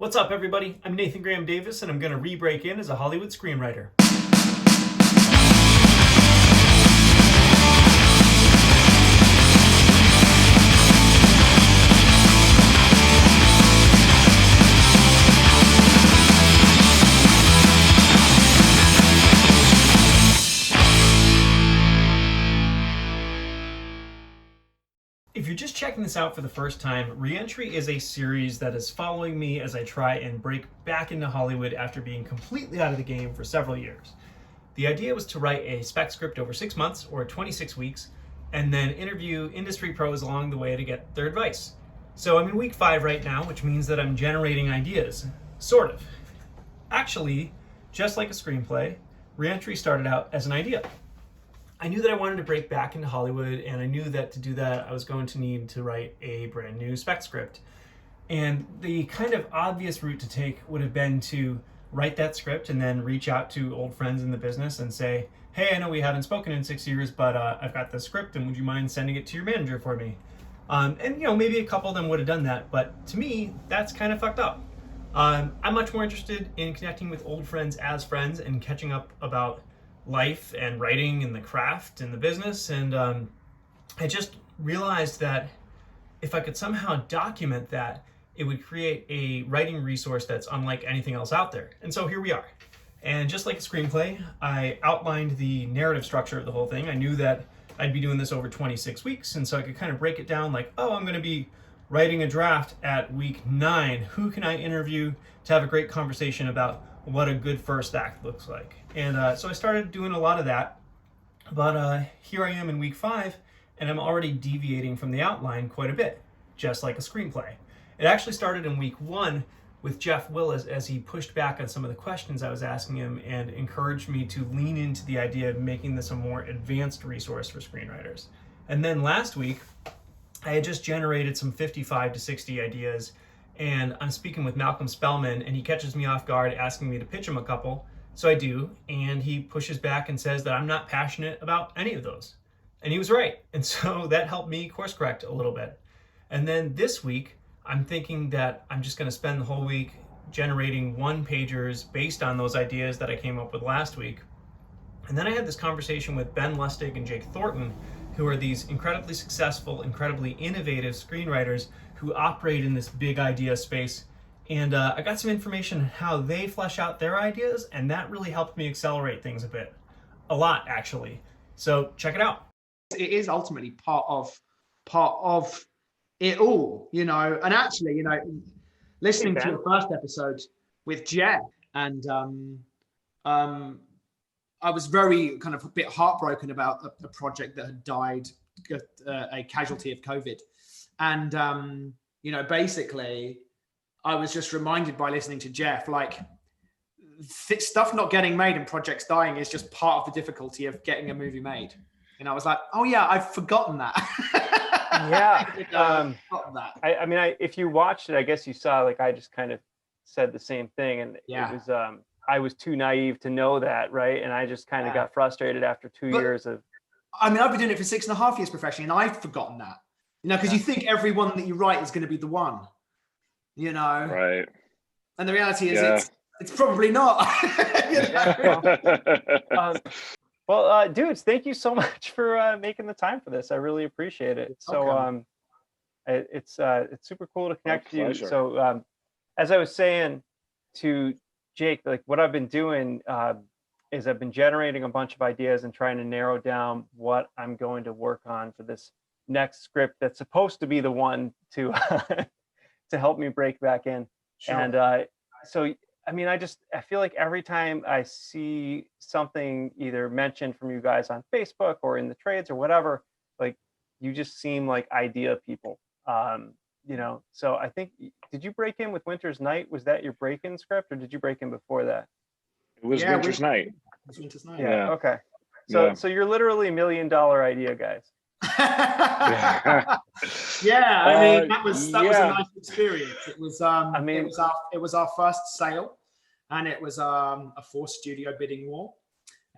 What's up, everybody? I'm Nathan Graham Davis, and I'm going to re-break in as a Hollywood screenwriter. If you're just checking this out for the first time, Reentry is a series that is following me as I try and break back into Hollywood after being completely out of the game for several years. The idea was to write a spec script over 6 months or 26 weeks, and then interview industry pros along the way to get their advice. So I'm in week 5 right now, which means that I'm generating ideas. Sort of. Actually, just like a screenplay, Reentry started out as an idea. I knew that I wanted to break back into Hollywood, and I knew that to do that, I was going to need to write a brand new spec script. And the kind of obvious route to take would have been to write that script and then reach out to old friends in the business and say, hey, I know we haven't spoken in 6 years, but I've got this script, and would you mind sending it to your manager for me? And maybe a couple of them would have done that, but to me, that's kind of fucked up. I'm much more interested in connecting with old friends as friends and catching up about life and writing and the craft and the business. And I just realized that if I could somehow document that, it would create a writing resource that's unlike anything else out there. And so here we are. And just like a screenplay, I outlined the narrative structure of the whole thing. I knew that I'd be doing this over 26 weeks, and so I could kind of break it down like, oh, I'm going to be writing a draft at week 9. Who can I interview to have a great conversation about what a good first act looks like? And so I started doing a lot of that, but here I am in week 5, and I'm already deviating from the outline quite a bit, just like a screenplay. It actually started in week 1 with Jeff Willis as he pushed back on some of the questions I was asking him and encouraged me to lean into the idea of making this a more advanced resource for screenwriters. And then last week, I had just generated some 55 to 60 ideas, and I'm speaking with Malcolm Spellman, and he catches me off guard asking me to pitch him a couple. So I do, and he pushes back and says that I'm not passionate about any of those. And he was right. And so that helped me course correct a little bit. And then this week, I'm thinking that I'm just going to spend the whole week generating one-pagers based on those ideas that I came up with last week. And then I had this conversation with Ben Lustig and Jake Thornton, who are these incredibly successful, incredibly innovative screenwriters who operate in this big idea space. And I got some information on how they flesh out their ideas, and that really helped me accelerate things a bit. A lot, actually. So check it out. It is ultimately part of it all, and actually, listening to your first episode with Jeff, and I was very kind of a bit heartbroken about a project that had died, a casualty of COVID. And, basically, I was just reminded by listening to Jeff, like, stuff not getting made and projects dying is just part of the difficulty of getting a movie made. And I was like, oh yeah, I've forgotten that. Yeah. I mean, if you watched it, I guess you saw, like, I just kind of said the same thing. And it was, I was too naive to know that, right? And I just kind of got frustrated after 2 years of... I mean, I've been doing it for 6.5 years professionally, and I've forgotten that. Because you think everyone that you write is going to be the one, Right. And the reality is it's probably not. Well, dudes, thank you so much for making the time for this. I really appreciate it. So it's super cool to connect with you. So as I was saying to Jake, like, what I've been doing is I've been generating a bunch of ideas and trying to narrow down what I'm going to work on for this next script that's supposed to be the one to to help me break back in. Sure. And so I mean, I feel like every time I see something either mentioned from you guys on Facebook or in the trades or whatever, like, you just seem like idea people. So I think, did you break in with Winter's Night? Was that your break-in script, or did you break in before that? It was Winter's Night. It was Winter's Night. Yeah. Okay. So you're literally $1 million idea guys. Yeah, I mean, that was a nice experience. It was it was our first sale, and it was a forced studio bidding war,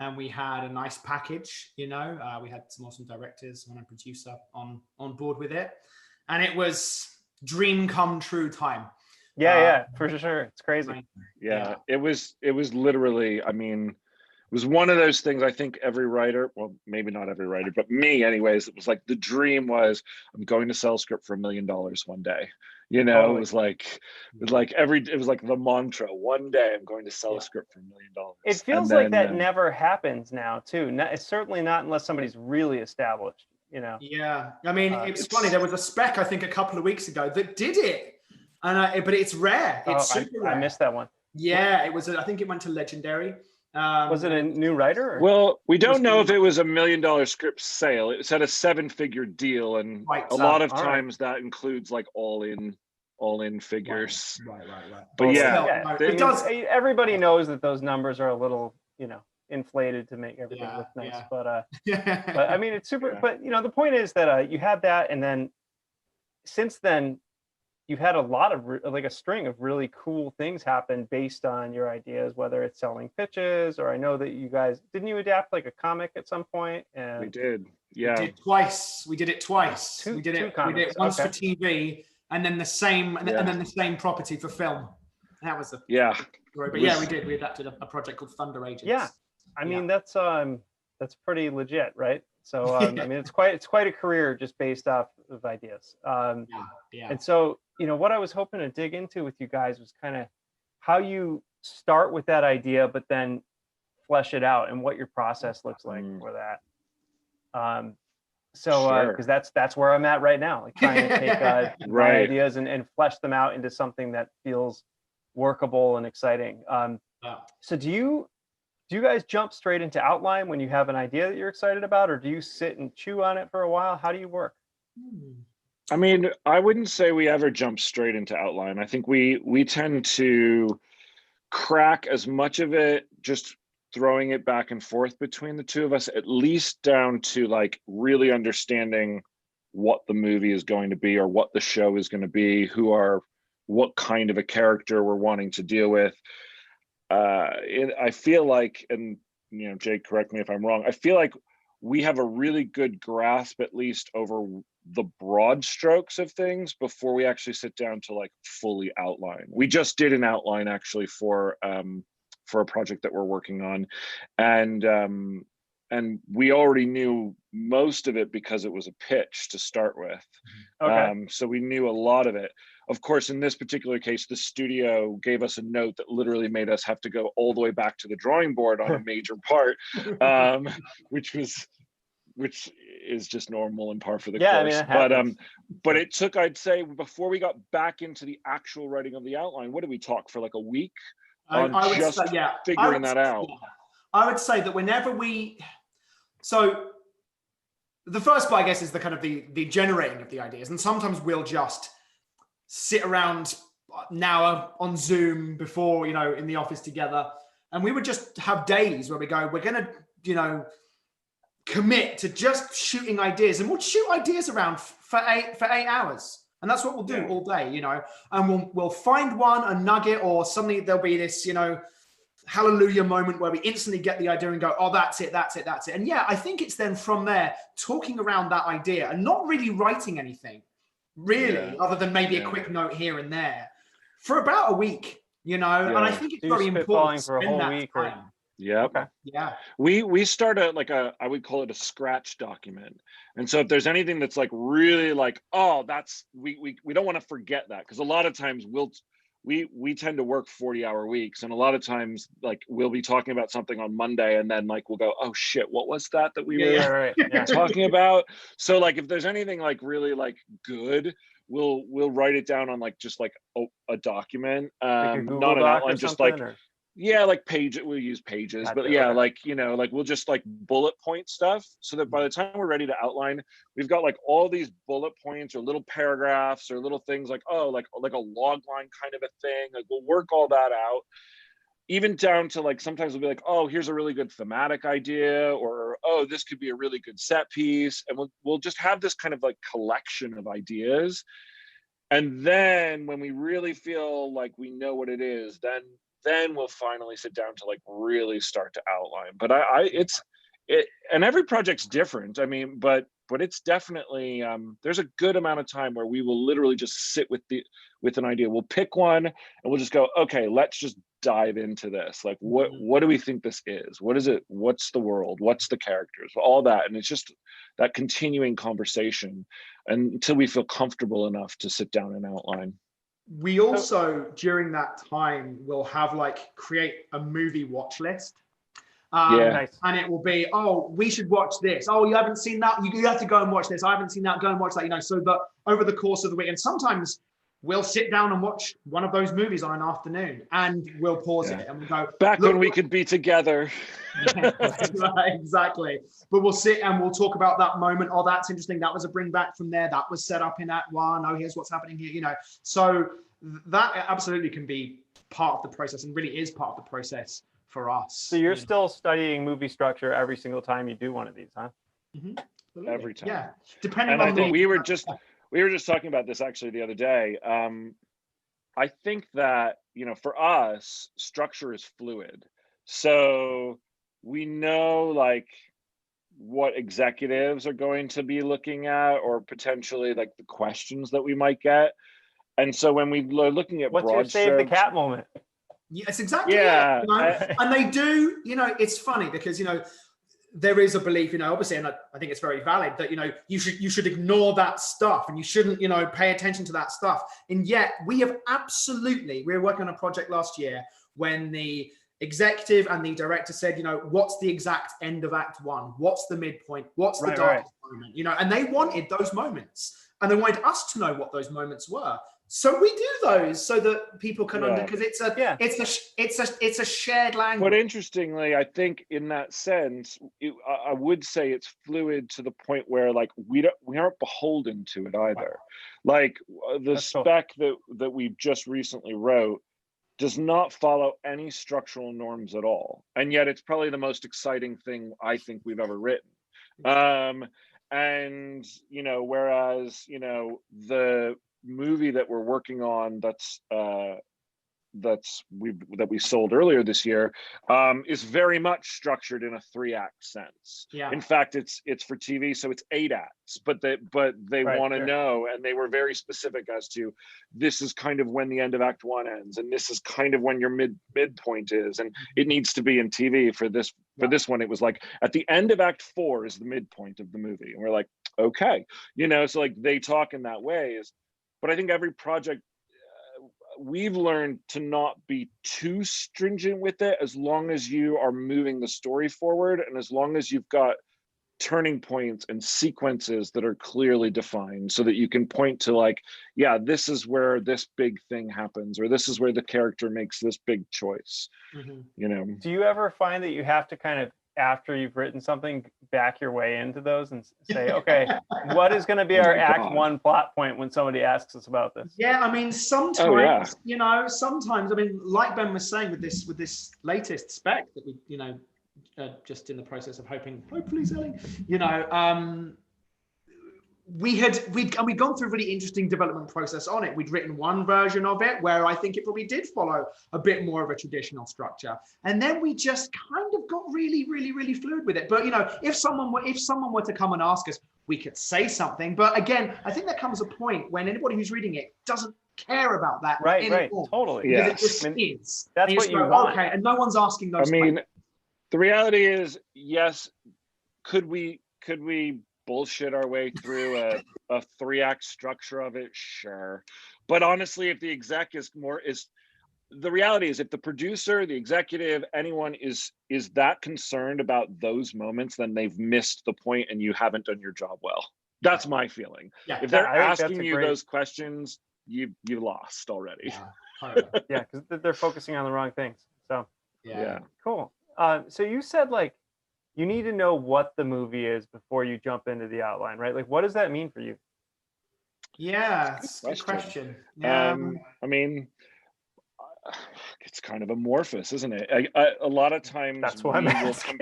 and we had a nice package. We had some awesome directors and a producer on board with it, and it was dream come true time. Yeah, for sure. It's crazy. Yeah, it was literally, I mean, it was one of those things. I think every writer, well, maybe not every writer, but me anyways, it was like the dream was, I'm going to sell a script for $1 million one day. You know, totally. It was like the mantra, one day I'm going to sell a script for $1 million. It feels like that never happens now too. It's certainly not unless somebody's really established, you know? Yeah, I mean, it's funny. There was a spec, I think, a couple of weeks ago that did it. But it's rare. It's super rare. I missed that one. Yeah, it was. I think it went to Legendary. Was it a new writer? Or? Well, we don't know if it was $1 million script sale. It said a 7-figure deal, and a lot of times that includes like all in figures. Right. But it does. Everybody knows that those numbers are a little, you know, inflated to make everything look nice. Yeah. But I mean, it's super. Yeah. But you know, the point is that you had that, and then since then, you've had a lot of like a string of really cool things happen based on your ideas, whether it's selling pitches, or I know that you guys, didn't you adapt like a comic at some point? And we did. Yeah. We did twice. We did it twice. We did it once for TV, and then the same and then the same property for film. That was story. But yeah, we did. We adapted a project called Thunder Agents. Yeah. I mean, that's pretty legit, right? So I mean, it's quite a career just based off of ideas. And so, you know, what I was hoping to dig into with you guys was kind of how you start with that idea, but then flesh it out, and what your process looks like for that. Because that's where I'm at right now, like trying to take my ideas and flesh them out into something that feels workable and exciting. So do you guys jump straight into outline when you have an idea that you're excited about, or do you sit and chew on it for a while? How do you work? I mean, I wouldn't say we ever jump straight into outline. I think we tend to crack as much of it, just throwing it back and forth between the two of us, at least down to like really understanding what the movie is going to be or what the show is going to be, what kind of a character we're wanting to deal with. I feel like, and you know, Jake, correct me if I'm wrong, I feel like we have a really good grasp, at least over the broad strokes of things before we actually sit down to like fully outline. We just did an outline actually for a project that we're working on, and we already knew most of it because it was a pitch to start with. So we knew a lot of it. Of course, in this particular case, the studio gave us a note that literally made us have to go all the way back to the drawing board on a major part, which is just normal and par for the course. I mean, but it took, I'd say, before we got back into the actual writing of the outline, what did we talk for, like a week on just figuring that out? I would say that whenever so the first part, I guess, is the kind of the generating of the ideas, and sometimes we'll just sit around an hour on Zoom before, you know, in the office together, and we would just have days where we go, we're gonna, you know, commit to just shooting ideas, and we'll shoot ideas around for eight hours, and that's what we'll do all day, you know. And we'll find a nugget, or suddenly there'll be this, you know, hallelujah moment where we instantly get the idea and go, oh, that's it. And yeah, I think it's then from there talking around that idea and not really writing anything really, other than maybe a quick note here and there for about a week, you know. And I think it's very important to spend that time. We start I would call it a scratch document. And so if there's anything that's like really like, oh, that's we don't want to forget that, because a lot of times we tend to work 40-hour weeks, and a lot of times like we'll be talking about something on Monday, and then like we'll go, oh shit, what was that we were talking about? So like if there's anything like really like good, we'll write it down on like just like a document, like not an outline, just like like we'll use Pages, but like, you know, like we'll just like bullet point stuff, so that by the time we're ready to outline, we've got like all these bullet points or little paragraphs or little things like, oh, like a log line kind of a thing. Like we'll work all that out, even down to like sometimes we'll be like, oh, here's a really good thematic idea, or oh, this could be a really good set piece, and we'll just have this kind of like collection of ideas. And then when we really feel like we know what it is, then we'll finally sit down to like really start to outline. But and every project's different. I mean, but but it's definitely there's a good amount of time where we will literally just sit with an idea. We'll pick one and we'll just go, okay, let's just dive into this. Like, what do we think this is? What is it? What's the world? What's the characters? All that. And it's just that continuing conversation until we feel comfortable enough to sit down and outline. We also, during that time, will have like create a movie watch list. Nice. And it will be, oh, we should watch this. Oh, you haven't seen that? You have to go and watch this. I haven't seen that. Go and watch that. You know, so that over the course of the week, and sometimes we'll sit down and watch one of those movies on an afternoon, and we'll pause it and we'll go. Back when we could be together. Exactly. But we'll sit and we'll talk about that moment. Oh, that's interesting. That was a bring back from there. That was set up in Act 1. Oh, here's what's happening here. You know, so that absolutely can be part of the process, and really is part of the process for us. So you're still studying movie structure every single time you do one of these, huh? Mm-hmm. Every time. Yeah. Depending and on I think we were just talking about this actually the other day. I think that, you know, for us, structure is fluid. So we know like what executives are going to be looking at, or potentially like the questions that we might get. And so when we are looking at what's broad your save the cat moment? Yes, exactly. Yeah. It, you know? And they do, you know, it's funny because, you know, there is a belief, you know, obviously, and I think it's very valid that, you know, you should ignore that stuff and you shouldn't, you know, pay attention to that stuff. And yet we were working on a project last year when the executive and the director said, you know, what's the exact end of Act 1? What's the midpoint? What's the darkest moment? You know, and they wanted those moments, and they wanted us to know what those moments were. So we do those so that people can because it's a shared language. But interestingly, I think in that sense, I would say it's fluid to the point where like we aren't beholden to it either. Like the spec that we just recently wrote does not follow any structural norms at all, and yet it's probably the most exciting thing I think we've ever written. And you know, whereas you know the movie that we're working on that we sold earlier this year is very much structured in a 3-act sense. Yeah. In fact, it's for TV, so it's 8 acts, but they want to know, and they were very specific as to this is kind of when the end of Act 1 ends, and this is kind of when your midpoint is, and it needs to be in TV for this. For this one, it was like at the end of Act 4 is the midpoint of the movie, and we're like, okay, you know, so like they talk in that way. But I think every project, we've learned to not be too stringent with it, as long as you are moving the story forward and as long as you've got turning points and sequences that are clearly defined, so that you can point to like, yeah, this is where this big thing happens, or this is where the character makes this big choice. You know, do you ever find that you have to kind of, after you've written something, back your way into those and say, okay, what is going to be our Act 1 plot point when somebody asks us about this? Yeah, I mean, sometimes, you know, I mean, like Ben was saying with this latest spec that we, you know, just in the process of hopefully selling, you know, we'd gone through a really interesting development process on it. We'd written one version of it where I think it probably did follow a bit more of a traditional structure, and then we just kind of got really, really, really fluid with it. But you know, if someone were to come and ask us, we could say something. But again, I think there comes a point when anybody who's reading it doesn't care about that anymore. Totally. Because it just is. That's what you want. Okay, and no one's asking those. I mean, the reality is, yes, could we bullshit our way through a 3-act structure of it? Sure. But honestly, if the exec the reality is, if the producer, the executive, anyone is that concerned about those moments, then they've missed the point and you haven't done your job well. That's my feeling. Yeah. If they're asking you those questions, you lost already. Yeah, because they're focusing on the wrong things. So yeah. Cool. So you said like you need to know what the movie is before you jump into the outline, right? Like, what does that mean for you? Yeah, it's a good question. I mean, it's kind of amorphous, isn't it? A lot of times that's what I'm asking.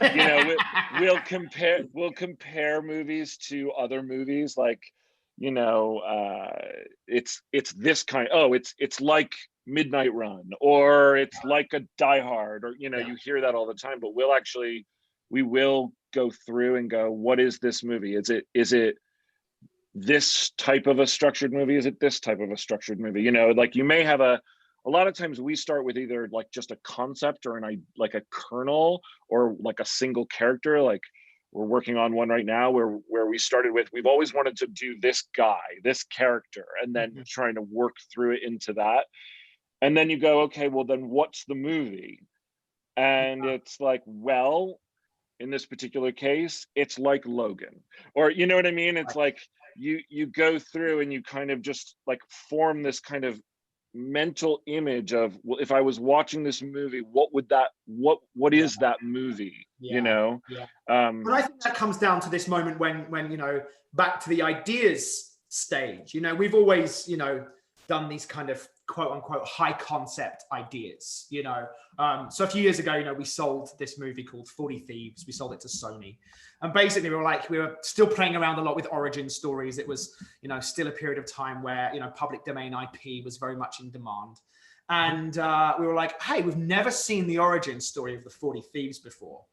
You know, we'll compare movies to other movies, like, you know, it's this kind. Oh, it's like Midnight Run, or it's like a Die Hard, or you know, you hear that all the time. But we will go through and go, what is this movie? Is it this type of a structured movie? Is it this type of a structured movie? You know, like you may have a lot of times we start with either like just a concept or like a kernel or like a single character. Like we're working on one right now where we started with, we've always wanted to do this guy, this character, and then trying to work through it into that. And then you go, okay, well then what's the movie? And it's like, well, in this particular case, it's like Logan, or you know what I mean? It's like you go through and you kind of just like form this kind of mental image of, well, if I was watching this movie, what is that movie? You know? But I think that comes down to this moment when you know, back to the ideas stage. You know, we've always, you know, done these kind of quote unquote high concept ideas, you know. So a few years ago, you know, we sold this movie called 40 Thieves. We sold it to Sony. And basically we were still playing around a lot with origin stories. It was, you know, still a period of time where, you know, public domain IP was very much in demand. And we were like, hey, we've never seen the origin story of the 40 Thieves before.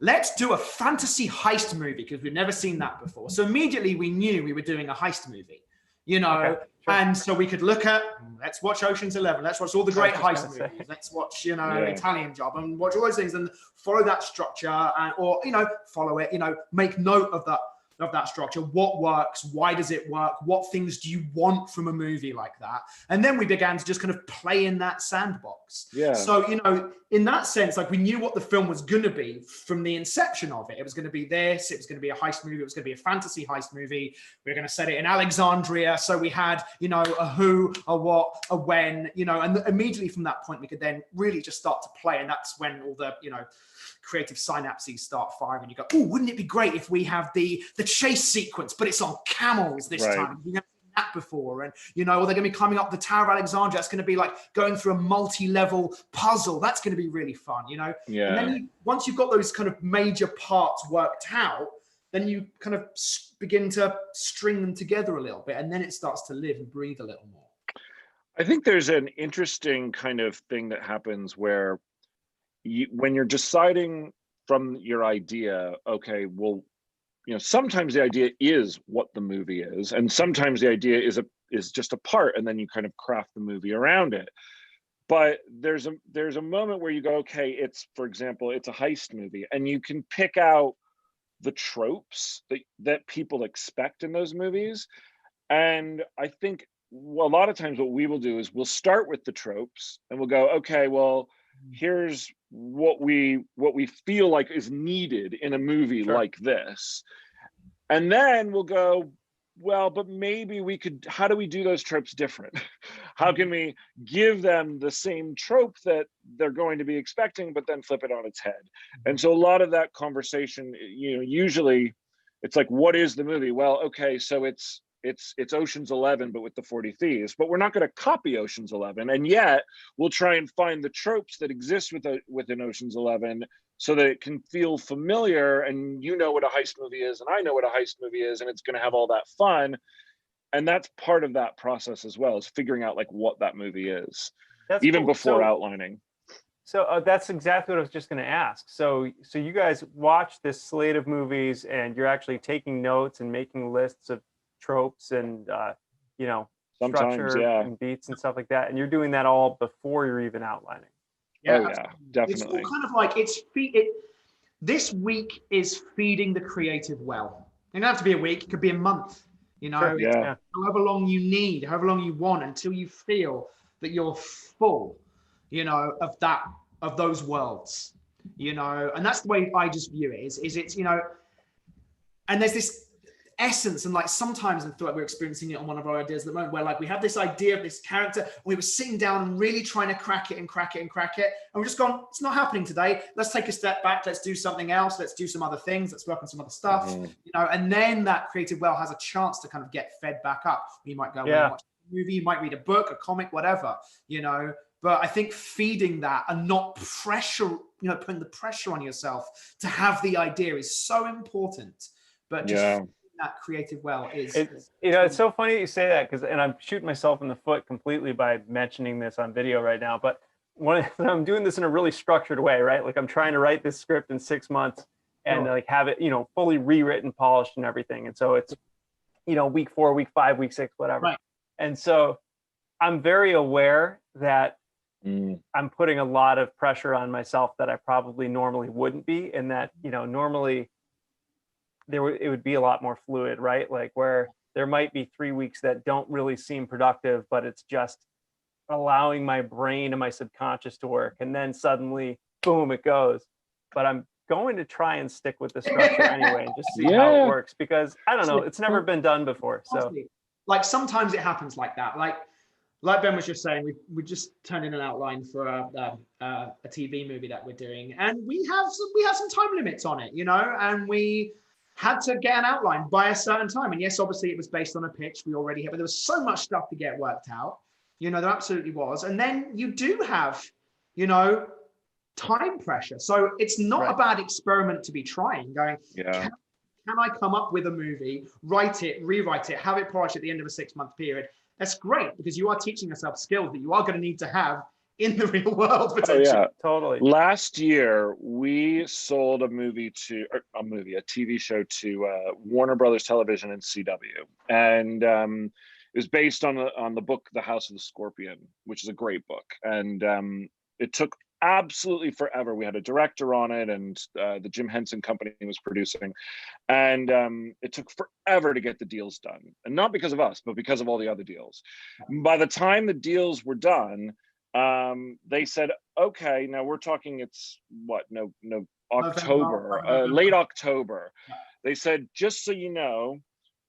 Let's do a fantasy heist movie because we've never seen that before. So immediately we knew we were doing a heist movie. You know, okay, sure. And so we could look at, let's watch Ocean's 11, let's watch all the great heist movies, let's watch, you know, Italian Job, and watch all those things and follow that structure, and or, you know, follow it, you know, make note of that structure. What works? Why does it work? What things do you want from a movie like that? And then we began to just kind of play in that sandbox. Yeah. So, you know, in that sense, like we knew what the film was going to be from the inception of it. It was going to be this, it was going to be a heist movie, it was going to be a fantasy heist movie. We were going to set it in Alexandria. So we had, you know, a who, a what, a when, you know, and immediately from that point, we could then really just start to play. And that's when all the, you know, creative synapses start firing. You go, oh, wouldn't it be great if we have the chase sequence, but it's on camels this time? We've never seen that before. And, you know, or they're going to be climbing up the Tower of Alexandria. It's going to be like going through a multi-level puzzle. That's going to be really fun, you know? Yeah. And then once you've got those kind of major parts worked out, then you kind of begin to string them together a little bit. And then it starts to live and breathe a little more. I think there's an interesting kind of thing that happens where when you're deciding from your idea, okay, well, you know, sometimes the idea is what the movie is, and sometimes the idea is just a part, and then you kind of craft the movie around it. But there's a moment where you go, okay, it's, for example, it's a heist movie, and you can pick out the tropes that people expect in those movies. And I think a lot of times what we will do is we'll start with the tropes, and we'll go, okay, well, here's what we feel like is needed in a movie like this. And then we'll go, well, but maybe how do we do those tropes different? How can we give them the same trope that they're going to be expecting, but then flip it on its head? And so a lot of that conversation, you know, usually it's like, what is the movie? Well, okay, so it's Ocean's 11, but with the 40 Thieves. But we're not going to copy Ocean's 11, and yet we'll try and find the tropes that exist within Ocean's 11, so that it can feel familiar, and you know what a heist movie is, and I know what a heist movie is, and it's going to have all that fun. And that's part of that process as well, is figuring out like what that movie is, even cool. Before outlining. So that's exactly what I was just going to ask. So you guys watch this slate of movies, and you're actually taking notes and making lists of tropes and you know, structure and beats and stuff like that, and you're doing that all before you're even outlining. Yeah, definitely. It's all kind of like this week is feeding the creative well. It doesn't have to be a week, it could be a month, you know. Sure, yeah. However long you need, however long you want, until you feel that you're full, you know, of those worlds, you know. And that's the way I just view it, is it's, you know, and there's this essence, and like sometimes I feel like we're experiencing it on one of our ideas at the moment, where like we have this idea of this character, and we were sitting down and really trying to crack it, and we're just gone, it's not happening today, let's take a step back, let's do something else, let's do some other things, let's work on some other stuff, you know. And then that creative well has a chance to kind of get fed back up. You might go and watch a movie, you might read a book, a comic, whatever, you know. But I think feeding that and not pressure, you know, putting the pressure on yourself to have the idea is so important. But just that creative well is you know, it's so funny you say that, because, and I'm shooting myself in the foot completely by mentioning this on video right now, but I'm doing this in a really structured way, right? Like I'm trying to write this script in 6 months, and like have it, fully rewritten, polished and everything. And so it's, week 4, week 5, week 6, whatever. Right. And so I'm very aware that I'm putting a lot of pressure on myself that I probably normally wouldn't be, and that, normally it would be a lot more fluid, right? Like where there might be 3 weeks that don't really seem productive, but it's just allowing my brain and my subconscious to work. And then suddenly, boom, it goes. But I'm going to try and stick with the structure anyway and just see how it works, because I don't know, it's never been done before. So like sometimes it happens like that. Like Ben was just saying, we just turned in an outline for a TV movie that we're doing, and we have some time limits on it, and we had to get an outline by a certain time. And yes, obviously it was based on a pitch we already had, but there was so much stuff to get worked out. There absolutely was. And then you do have, time pressure. So it's not a bad experiment to be trying, going, can I come up with a movie, write it, rewrite it, have it polished at the end of a 6-month period? That's great, because you are teaching yourself skills that you are going to need to have in the real world potentially. Oh, yeah. Totally. Last year, we sold a TV show to Warner Brothers Television and CW. And it was based on the book, The House of the Scorpion, which is a great book. And it took absolutely forever. We had a director on it, and the Jim Henson Company was producing. And it took forever to get the deals done. And not because of us, but because of all the other deals. By the time the deals were done, they said, okay, now we're talking, it's October, late October. They said, just so you know,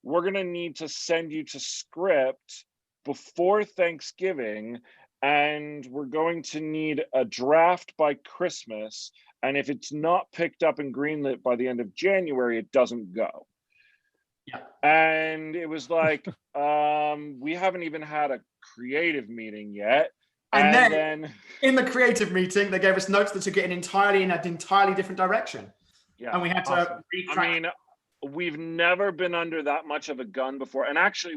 we're going to need to send you to script before Thanksgiving, and we're going to need a draft by Christmas. And if it's not picked up and greenlit by the end of January, it doesn't go. Yeah. And it was like, we haven't even had a creative meeting yet. And then in the creative meeting, they gave us notes that took it in an entirely different direction. Yeah. And we had to retrack. I mean, we've never been under that much of a gun before. And actually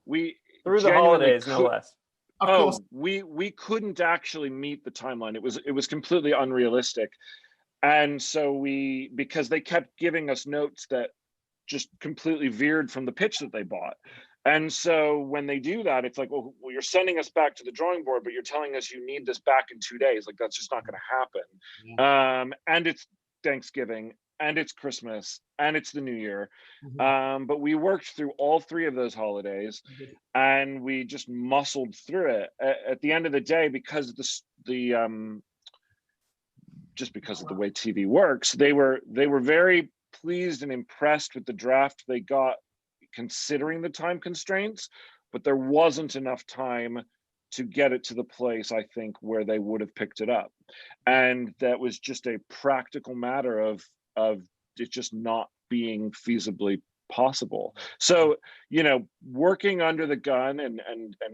we through the holidays, no less. Of course. We couldn't actually meet the timeline. It was completely unrealistic. And so because they kept giving us notes that just completely veered from the pitch that they bought. And so when they do that, it's like, well, you're sending us back to the drawing board, but you're telling us you need this back in 2 days. Like, that's just not going to happen. Yeah. And it's Thanksgiving, and it's Christmas, and it's the New Year. Mm-hmm. But we worked through all 3 of those holidays, and we just muscled through it. At the end of the day, because just because of the way TV works, they were very pleased and impressed with the draft they got, considering the time constraints, but there wasn't enough time to get it to the place, I think, where they would have picked it up. And that was just a practical matter of it just not being feasibly possible. So, working under the gun and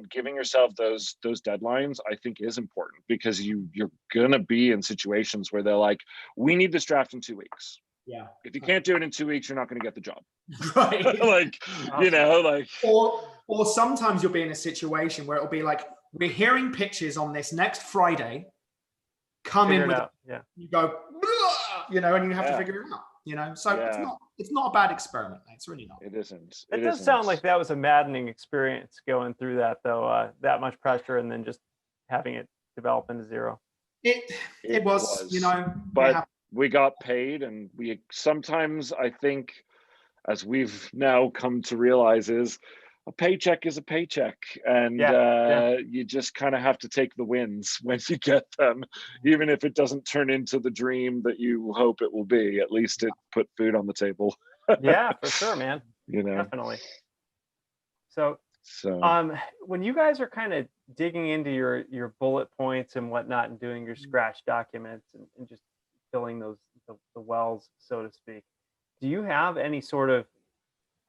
giving yourself those deadlines, I think, is important, because you're gonna be in situations where they're like, we need this draft in 2 weeks. Yeah. If you can't do it in 2 weeks, you're not going to get the job. Right. Or sometimes you'll be in a situation where it'll be like, we're hearing pitches on this next Friday. Come in with you go, and you have to figure it out. So it's not a bad experiment. It's really not. It isn't. It does sound like that was a maddening experience going through that, though. That much pressure, and then just having it develop into zero. It was. But we got paid, and we sometimes, I think, as we've now come to realize, is a paycheck is a paycheck, and you just kind of have to take the wins when you get them, even if it doesn't turn into the dream that you hope it will be. At least it put food on the table. Yeah, for sure, man. Definitely. So when you guys are kind of digging into your bullet points and whatnot, and doing your scratch documents and just filling the wells, so to speak, do you have any sort of,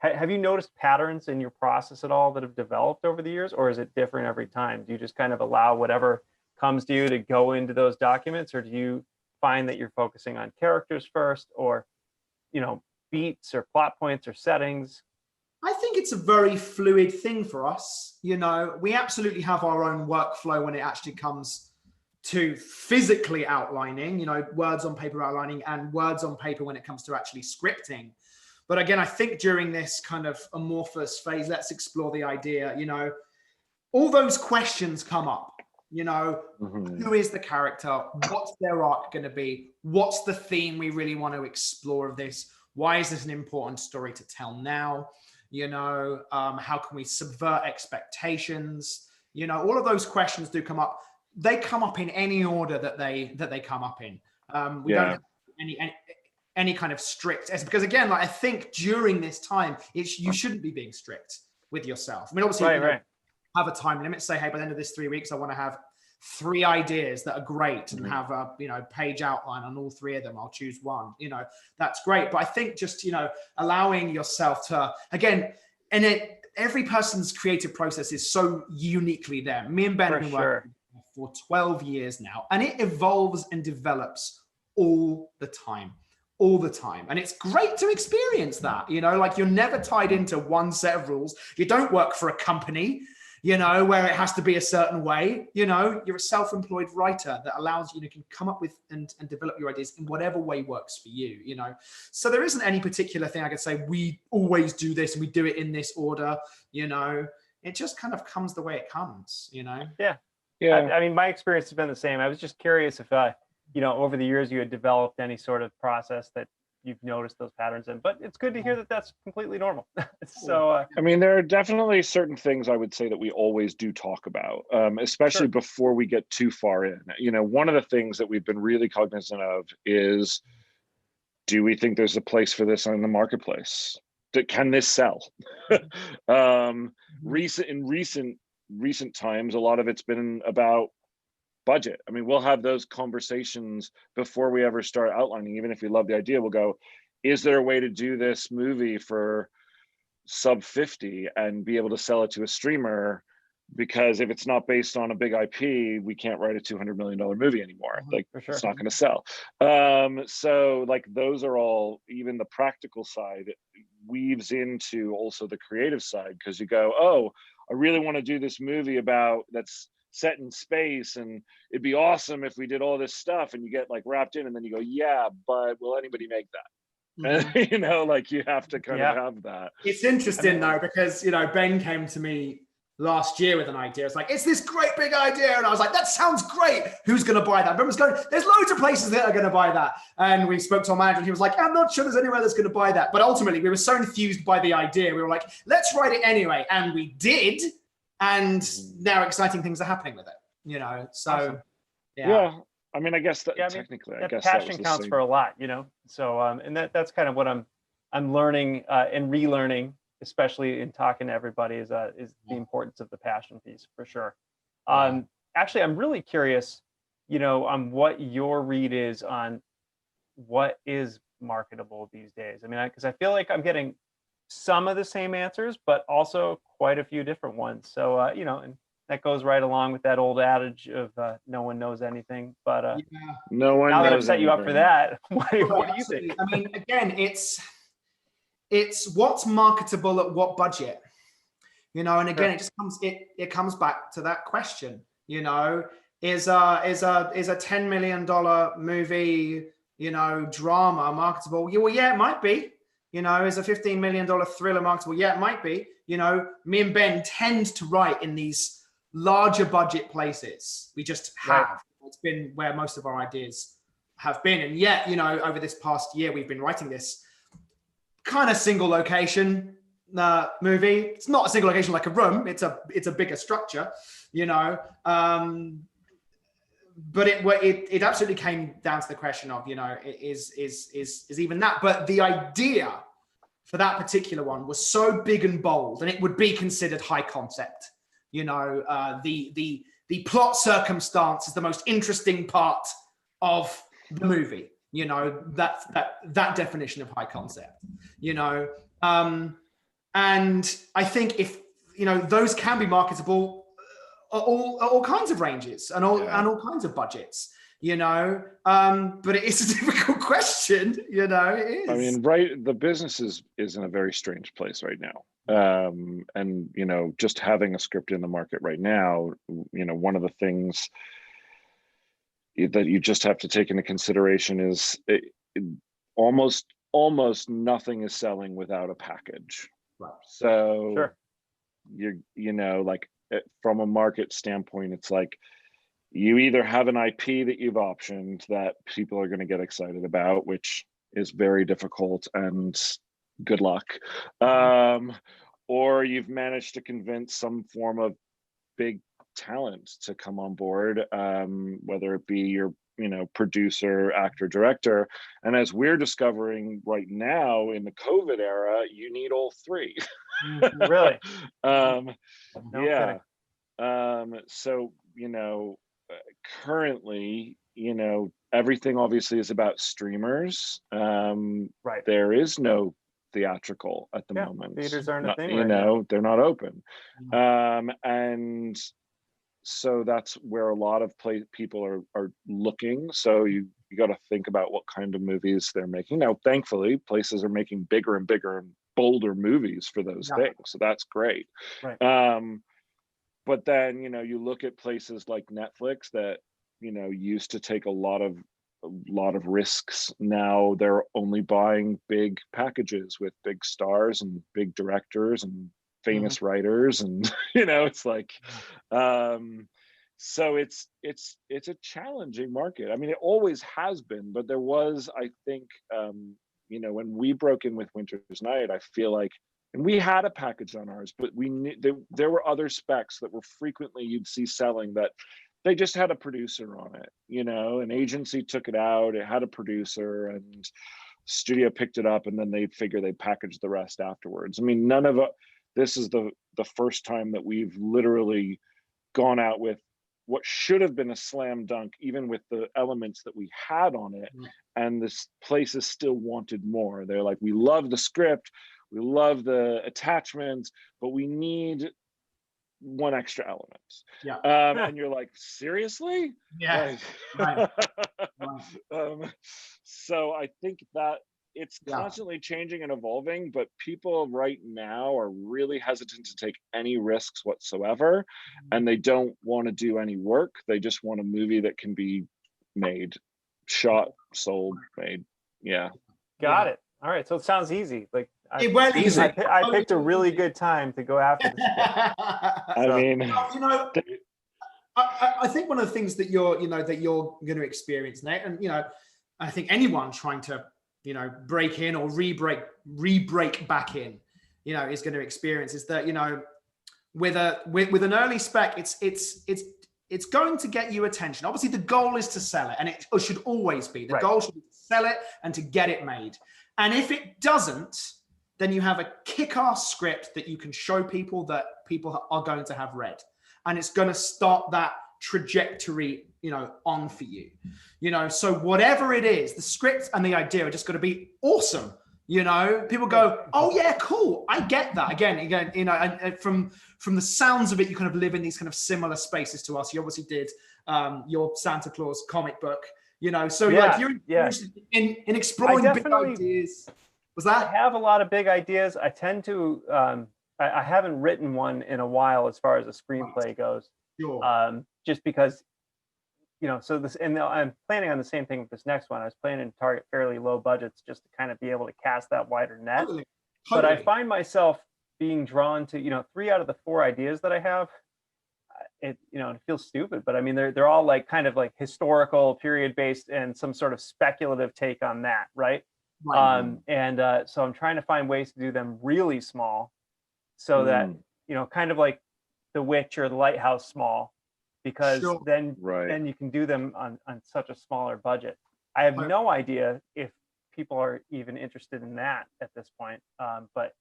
have you noticed patterns in your process at all that have developed over the years, or is it different every time? Do you just kind of allow whatever comes to you to go into those documents, or do you find that you're focusing on characters first, or beats or plot points or settings? I think it's a very fluid thing for us. We absolutely have our own workflow when it actually comes to physically outlining, you know, words on paper outlining and words on paper when it comes to actually scripting. But again, I think during this kind of amorphous phase, let's explore the idea, you know, all those questions come up, you know, who is the character? What's their arc going to be? What's the theme we really want to explore of this? Why is this an important story to tell now? You know, how can we subvert expectations? You know, all of those questions do come up. They come up in any order that they come up in. We don't have any kind of strict, because again, like I think during this time, you shouldn't be being strict with yourself. I mean, obviously, have a time limit. Say, hey, by the end of this 3 weeks, I want to have 3 ideas that are great and have a, you know, page outline on all 3 of them. I'll choose one. You know, that's great. But I think just, you know, allowing yourself to, again, every person's creative process is so uniquely them. Me and Ben have been working for 12 years now, and it evolves and develops all the time. And it's great to experience that, you know, like you're never tied into one set of rules. You don't work for a company, you know, where it has to be a certain way. You know, you're a self-employed writer that allows you to can come up with and develop your ideas in whatever way works for you, you know. So there isn't any particular thing I could say, we always do this and we do it in this order, you know. It just kind of comes the way it comes, you know. Yeah. I mean, my experience has been the same. I was just curious if you know, over the years you had developed any sort of process that you've noticed those patterns in, but it's good to hear that that's completely normal. So I mean, there are definitely certain things I would say that we always do talk about, especially before we get too far in. You know, one of the things that we've been really cognizant of is, do we think there's a place for this on the marketplace? Can this sell? In recent times, a lot of it's been about budget. I mean, we'll have those conversations before we ever start outlining. Even if we love the idea, we'll go, is there a way to do this movie for sub 50 and be able to sell it to a streamer? Because if it's not based on a big IP, we can't write a $200 million movie anymore. Like, it's not going to sell. So like, those are all, even the practical side weaves into also the creative side, because you go, oh, I really want to do this movie that's set in space, and it'd be awesome if we did all this stuff, and you get like wrapped in, and then you go, yeah, but will anybody make that? You know, like you have to kind of have that. It's interesting though, because, you know, Ben came to me last year with an idea. It's like, it's this great big idea. And I was like, that sounds great. Who's going to buy that? Ben was going, there's loads of places that are going to buy that. And we spoke to our manager and he was like, I'm not sure there's anywhere that's going to buy that. But ultimately we were so enthused by the idea. We were like, let's write it anyway. And we did. And now exciting things are happening with it, you know? So, yeah. I mean, I guess that technically, I guess passion counts for a lot, you know? So, and that's kind of what I'm learning and relearning, especially in talking to everybody, is the importance of the passion piece, for sure. Actually, I'm really curious, you know, on what your read is on what is marketable these days. I mean, because I feel like I'm getting some of the same answers, but also quite a few different ones. So, you know, and that goes right along with that old adage of no one knows anything. But no one. Now knows that I've set anything. you up for that, what do you think? I mean, again, it's what's marketable at what budget, you know. And again, it comes back to that question. You know, is a $10 million movie, you know, drama marketable? Well, yeah, it might be. You know, is a $15 million thriller marketable? Yeah, it might be. You know, me and Ben tend to write in these larger budget places. We just have. Right. It's been where most of our ideas have been. And yet, you know, over this past year, we've been writing this kind of single location movie. It's not a single location like a room. It's a bigger structure, you know. But it absolutely came down to the question of, you know, is even that. But the idea for that particular one was so big and bold, and it would be considered high concept. You know, the plot circumstance is the most interesting part of the movie. You know, that definition of high concept. You know, and I think if, you know, those can be marketable at all kinds of ranges and all kinds of budgets, you know, but it is a difficult question, you know. It is. I mean, right, the business is in a very strange place right now, and, you know, just having a script in the market right now, you know, one of the things that you just have to take into consideration is almost nothing is selling without a package. Right. So Sure. you know, like from a market standpoint, it's like you either have an IP that you've optioned that people are going to get excited about, which is very difficult and good luck, or you've managed to convince some form of big talent to come on board, whether it be your producer, actor, director. And as we're discovering right now in the COVID era, you need all three. Really? No kidding. So currently, everything obviously is about streamers. Right. There is no theatrical at the moment. Theaters aren't a thing right now. They're not open. And so that's where a lot of people are looking. So you got to think about what kind of movies they're making. Now, thankfully, places are making bigger and bigger and bolder movies for those things. So that's great. Right. But then, you look at places like Netflix that, used to take a lot of risks. Now they're only buying big packages with big stars and big directors and famous writers, and it's like, so it's a challenging market. I mean, it always has been, but there was, I think, when we broke in with Winter's Night, I feel like, and we had a package on ours, but we knew there were other specs that were frequently you'd see selling that they just had a producer on it. An agency took it out, it had a producer, and studio picked it up, and then they figure they packaged the rest afterwards. I mean, this is the first time that we've literally gone out with what should have been a slam dunk, even with the elements that we had on it. And this places still wanted more. They're like, we love the script, we love the attachments, but we need one extra element. And you're like, seriously? So I think that it's constantly changing and evolving, but people right now are really hesitant to take any risks whatsoever, and they don't want to do any work. They just want a movie that can be made, shot, sold, made. Got it. All right, so it sounds easy. Like easy. I picked a really good time to go after this. I mean, I think one of the things that you're going to experience, Nate, and I think anyone trying to break in or re-break back in, is going to experience is that, with an early spec, it's going to get you attention. Obviously, the goal is to sell it, and it should always be. The goal should be to sell it and to get it made. And if it doesn't, then you have a kick-ass script that you can show people that people are going to have read. And it's going to start that trajectory, on for you. So whatever it is, the script and the idea are just going to be awesome. People go, oh yeah, cool. I get that. Again, and from the sounds of it, you kind of live in these kind of similar spaces to us. You obviously did your Santa Claus comic book, so you're interested in exploring big ideas. Was that? I have a lot of big ideas. I tend to, I haven't written one in a while as far as a screenplay goes. Sure. Just because, so this, and I'm planning on the same thing with this next one. I was planning to target fairly low budgets just to kind of be able to cast that wider net. Totally. But I find myself being drawn to, 3 out of the 4 ideas that I have. It feels stupid, but I mean, they're all like kind of like historical, period based, and some sort of speculative take on that, right? So I'm trying to find ways to do them really small, so that kind of like The Witch or The Lighthouse small, because then you can do them on such a smaller budget. I have no idea if people are even interested in that at this point, but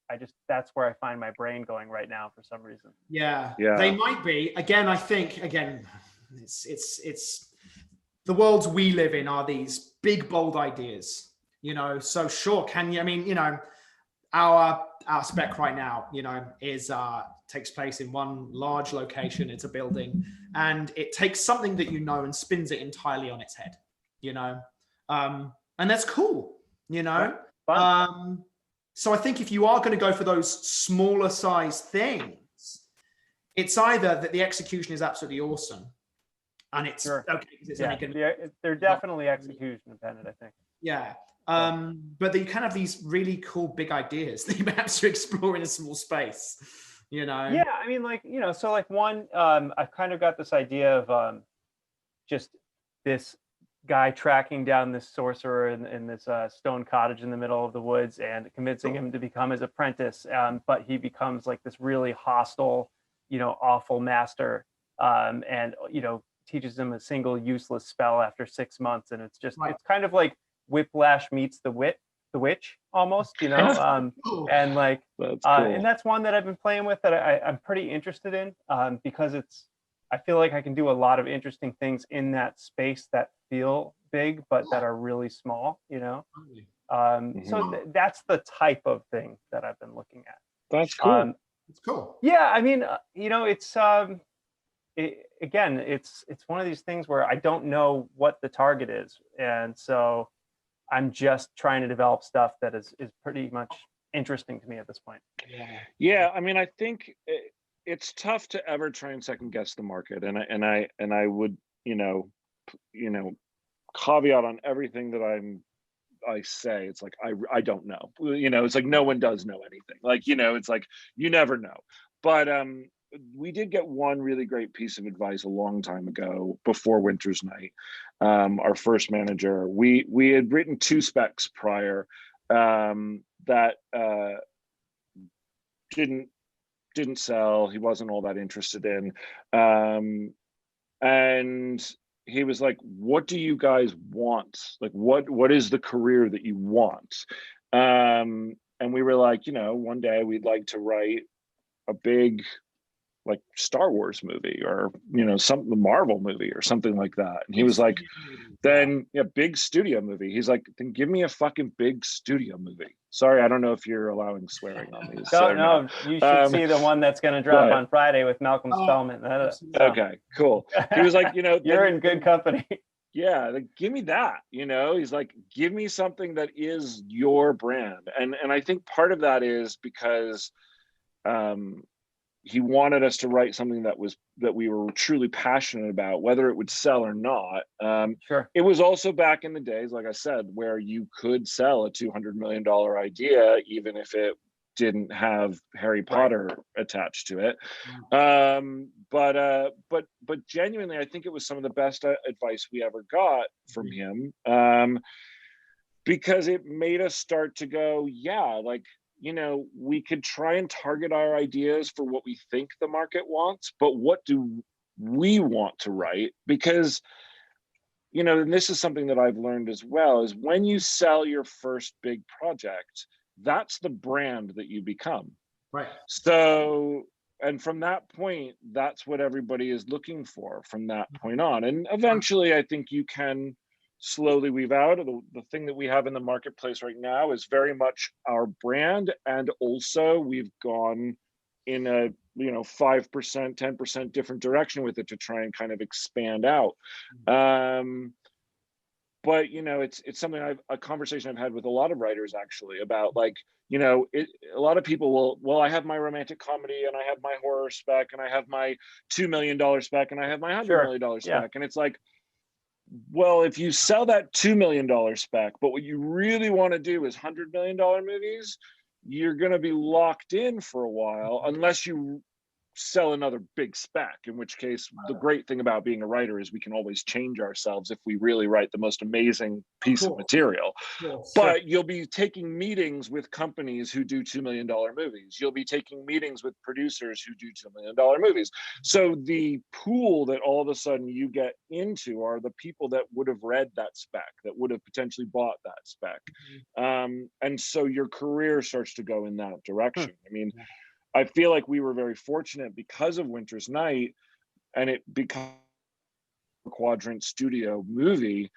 that's where I find my brain going right now for some reason. They might be. Again, I think it's the worlds we live in are these big bold ideas, so sure, can you, I mean, our spec right now, is takes place in one large location. It's a building, and it takes something that and spins it entirely on its head, and that's cool, So I think if you are going to go for those smaller size things, it's either that the execution is absolutely awesome, and it's Sure. okay because it's only going to be. They're definitely execution dependent, I think. Yeah. But you kind of these really cool big ideas that you perhaps to explore in a small space, you know? Yeah, I mean, like, you know, so like one, I've kind of got this idea of just this guy tracking down this sorcerer in this stone cottage in the middle of the woods and convincing him to become his apprentice. But he becomes like this really hostile, you know, awful master, and, you know, teaches him a single useless spell after 6 months. And it's just, it's kind of like Whiplash meets the witch almost, you know. And like, That's cool. and that's one that I've been playing with that I'm pretty interested in, because I feel like I can do a lot of interesting things in that space that feel big, but that are really small, you know? So that's the type of thing that I've been looking at. That's cool. It's cool. Yeah, I mean, you know, it's, again, it's one of these things where I don't know what the target is. And so I'm just trying to develop stuff that is pretty much interesting to me at this point. Yeah, I mean, I think it's tough to ever try and second guess the market, and I would, you know, caveat on everything that I say. It's like I don't know. You know, it's like no one does know anything. Like, you know, it's like you never know. But we did get one really great piece of advice a long time ago before Winter's Night. Our first manager, we had written 2 specs prior that didn't sell. He wasn't all that interested in, and he was like, "What do you guys want? Like, what is the career that you want?" And we were like, you know, one day we'd like to write a big, like, Star Wars movie, or, you know, something, the Marvel movie or something like that. And he was like, then big studio movie. He's like, then give me a fucking big studio movie. Sorry, I don't know if you're allowing swearing on these. No, you should see the one that's going to drop on Friday with Malcolm Spellman. Okay, cool. He was like, you know, you're in good company. Yeah, like, give me that, you know. He's like, give me something that is your brand. And I think part of that is because he wanted us to write something that we were truly passionate about, whether it would sell or not. Sure. It was also back in the days, like I said, where you could sell a $200 million idea, even if it didn't have Harry Potter attached to it. But genuinely, I think it was some of the best advice we ever got from him, because it made us start to go, yeah, like, you know, we could try and target our ideas for what we think the market wants, but what do we want to write? Because, you know, and this is something that I've learned as well, is when you sell your first big project, that's the brand that you become. Right. So, and from that point, that's what everybody is looking for from that point on. And eventually, I think you can slowly weave out. The thing that we have in the marketplace right now is very much our brand, and also we've gone in a 5%, 10% different direction with it to try and kind of expand out. But you know, it's something a conversation I've had with a lot of writers actually about, like, you know, a lot of people will, I have my romantic comedy and I have my horror spec and I have my $2 million spec and I have my $100 million spec, and it's like, well, if you sell that $2 million spec, but what you really want to do is $100 million movies, you're going to be locked in for a while unless you sell another big spec, in which case the great thing about being a writer is we can always change ourselves if we really write the most amazing piece of material. But you'll be taking meetings with companies who do $2 million movies. You'll be taking meetings with producers who do $2 million movies. So the pool that all of a sudden you get into are the people that would have read that spec, that would have potentially bought that spec. And so your career starts to go in that direction. I mean, I feel like we were very fortunate because of Winter's Night, and it became a Quadrant Studio movie.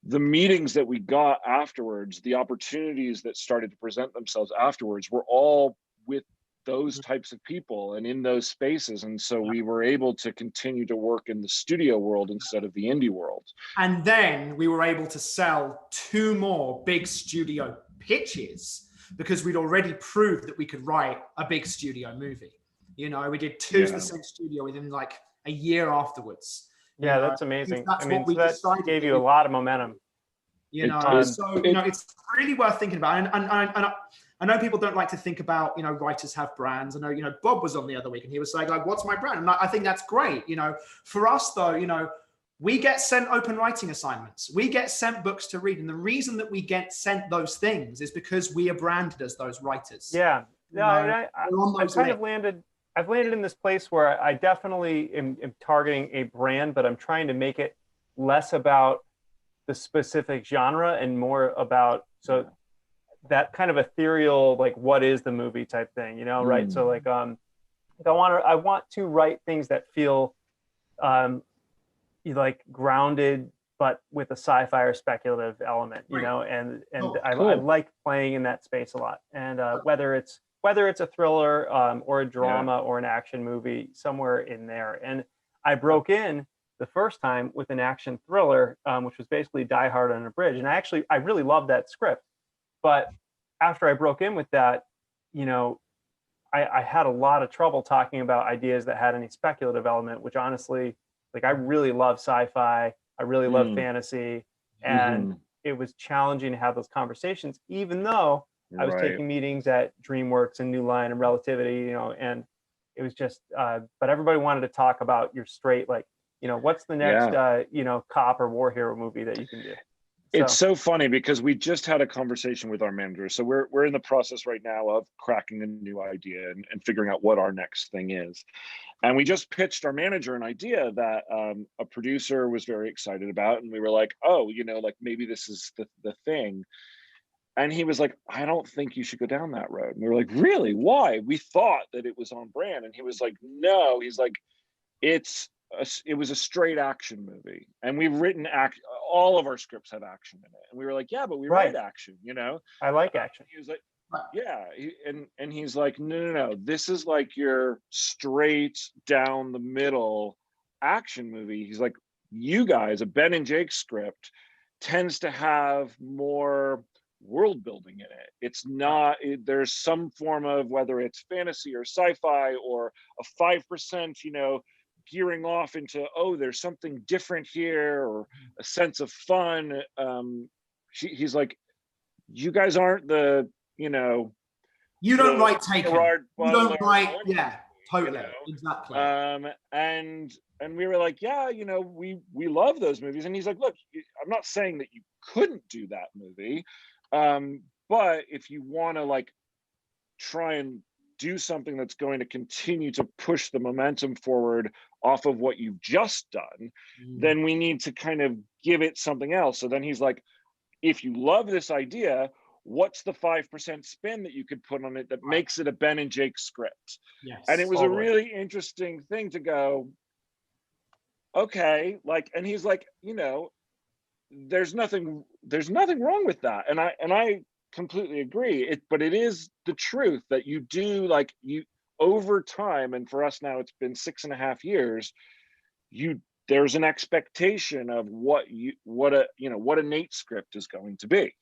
The meetings that we got afterwards, the opportunities that started to present themselves afterwards, were all with those types of people and in those spaces. And so we were able to continue to work in the studio world instead of the indie world. And then we were able to sell 2 more big studio pitches, because we'd already proved that we could write a big studio movie. You know, we did 2 to the same studio within like a year afterwards. Yeah, that's amazing. That's I mean, what we so that decided gave that you a we- lot of momentum. You know, so you know, it's really worth thinking about. And I know people don't like to think about, you know, writers have brands. I know, you know, Bob was on the other week and he was saying, like, what's my brand? And I think that's great. You know, for us though, you know, we get sent open writing assignments. We get sent books to read. And the reason that we get sent those things is because we are branded as those writers. Yeah. Yeah. I've landed in this place where I definitely am targeting a brand, but I'm trying to make it less about the specific genre and more about that kind of ethereal, like, what is the movie type thing, you know, right? So like I want to write things that feel like grounded, but with a sci-fi or speculative element, you know, and I like playing in that space a lot. And whether it's a thriller or a drama or an action movie, somewhere in there. And I broke in the first time with an action thriller, which was basically Die Hard on a Bridge. And I really loved that script. But after I broke in with that, you know, I had a lot of trouble talking about ideas that had any speculative element, which honestly, like, I really love sci-fi. I really love fantasy. And it was challenging to have those conversations, even though I was taking meetings at DreamWorks and New Line and Relativity, you know, and it was just, but everybody wanted to talk about your straight, like, you know, what's the next, you know, cop or war hero movie that you can do? It's so funny because we just had a conversation with our manager. So we're in the process right now of cracking a new idea and figuring out what our next thing is. And we just pitched our manager an idea that a producer was very excited about. And we were like, oh, you know, like, maybe this is the thing. And he was like, I don't think you should go down that road. And we were like, really? Why? We thought that it was on brand. And he was like, no. He's like, it was a straight action movie. And we've written all of our scripts have action in it. And we were like, yeah, but we write action, you know? I like action. He was like, yeah. And he's like, no. This is like your straight down the middle action movie. He's like, you guys, a Ben and Jake script tends to have more world building in it. It's not, there's some form of, whether it's fantasy or sci-fi or a 5%, you know, gearing off into, oh, there's something different here, or a sense of fun. He's like, you guys aren't the, you know, you don't write Taken. You don't write, totally, you know? Exactly. And we were like, yeah, you know, we love those movies. And he's like, look, I'm not saying that you couldn't do that movie, but if you want to, like, try and do something that's going to continue to push the momentum forward off of what you've just done, then we need to kind of give it something else. So then he's like, if you love this idea, what's the 5% spin that you could put on it that makes it a Ben and Jake script? Yes, and it was a really interesting thing to go, okay, like, and he's like, you know, there's nothing wrong with that. And I completely agree. But it is the truth that you do, like, you over time, and for us now it's been 6.5 years, there's an expectation of what a Nate script is going to be.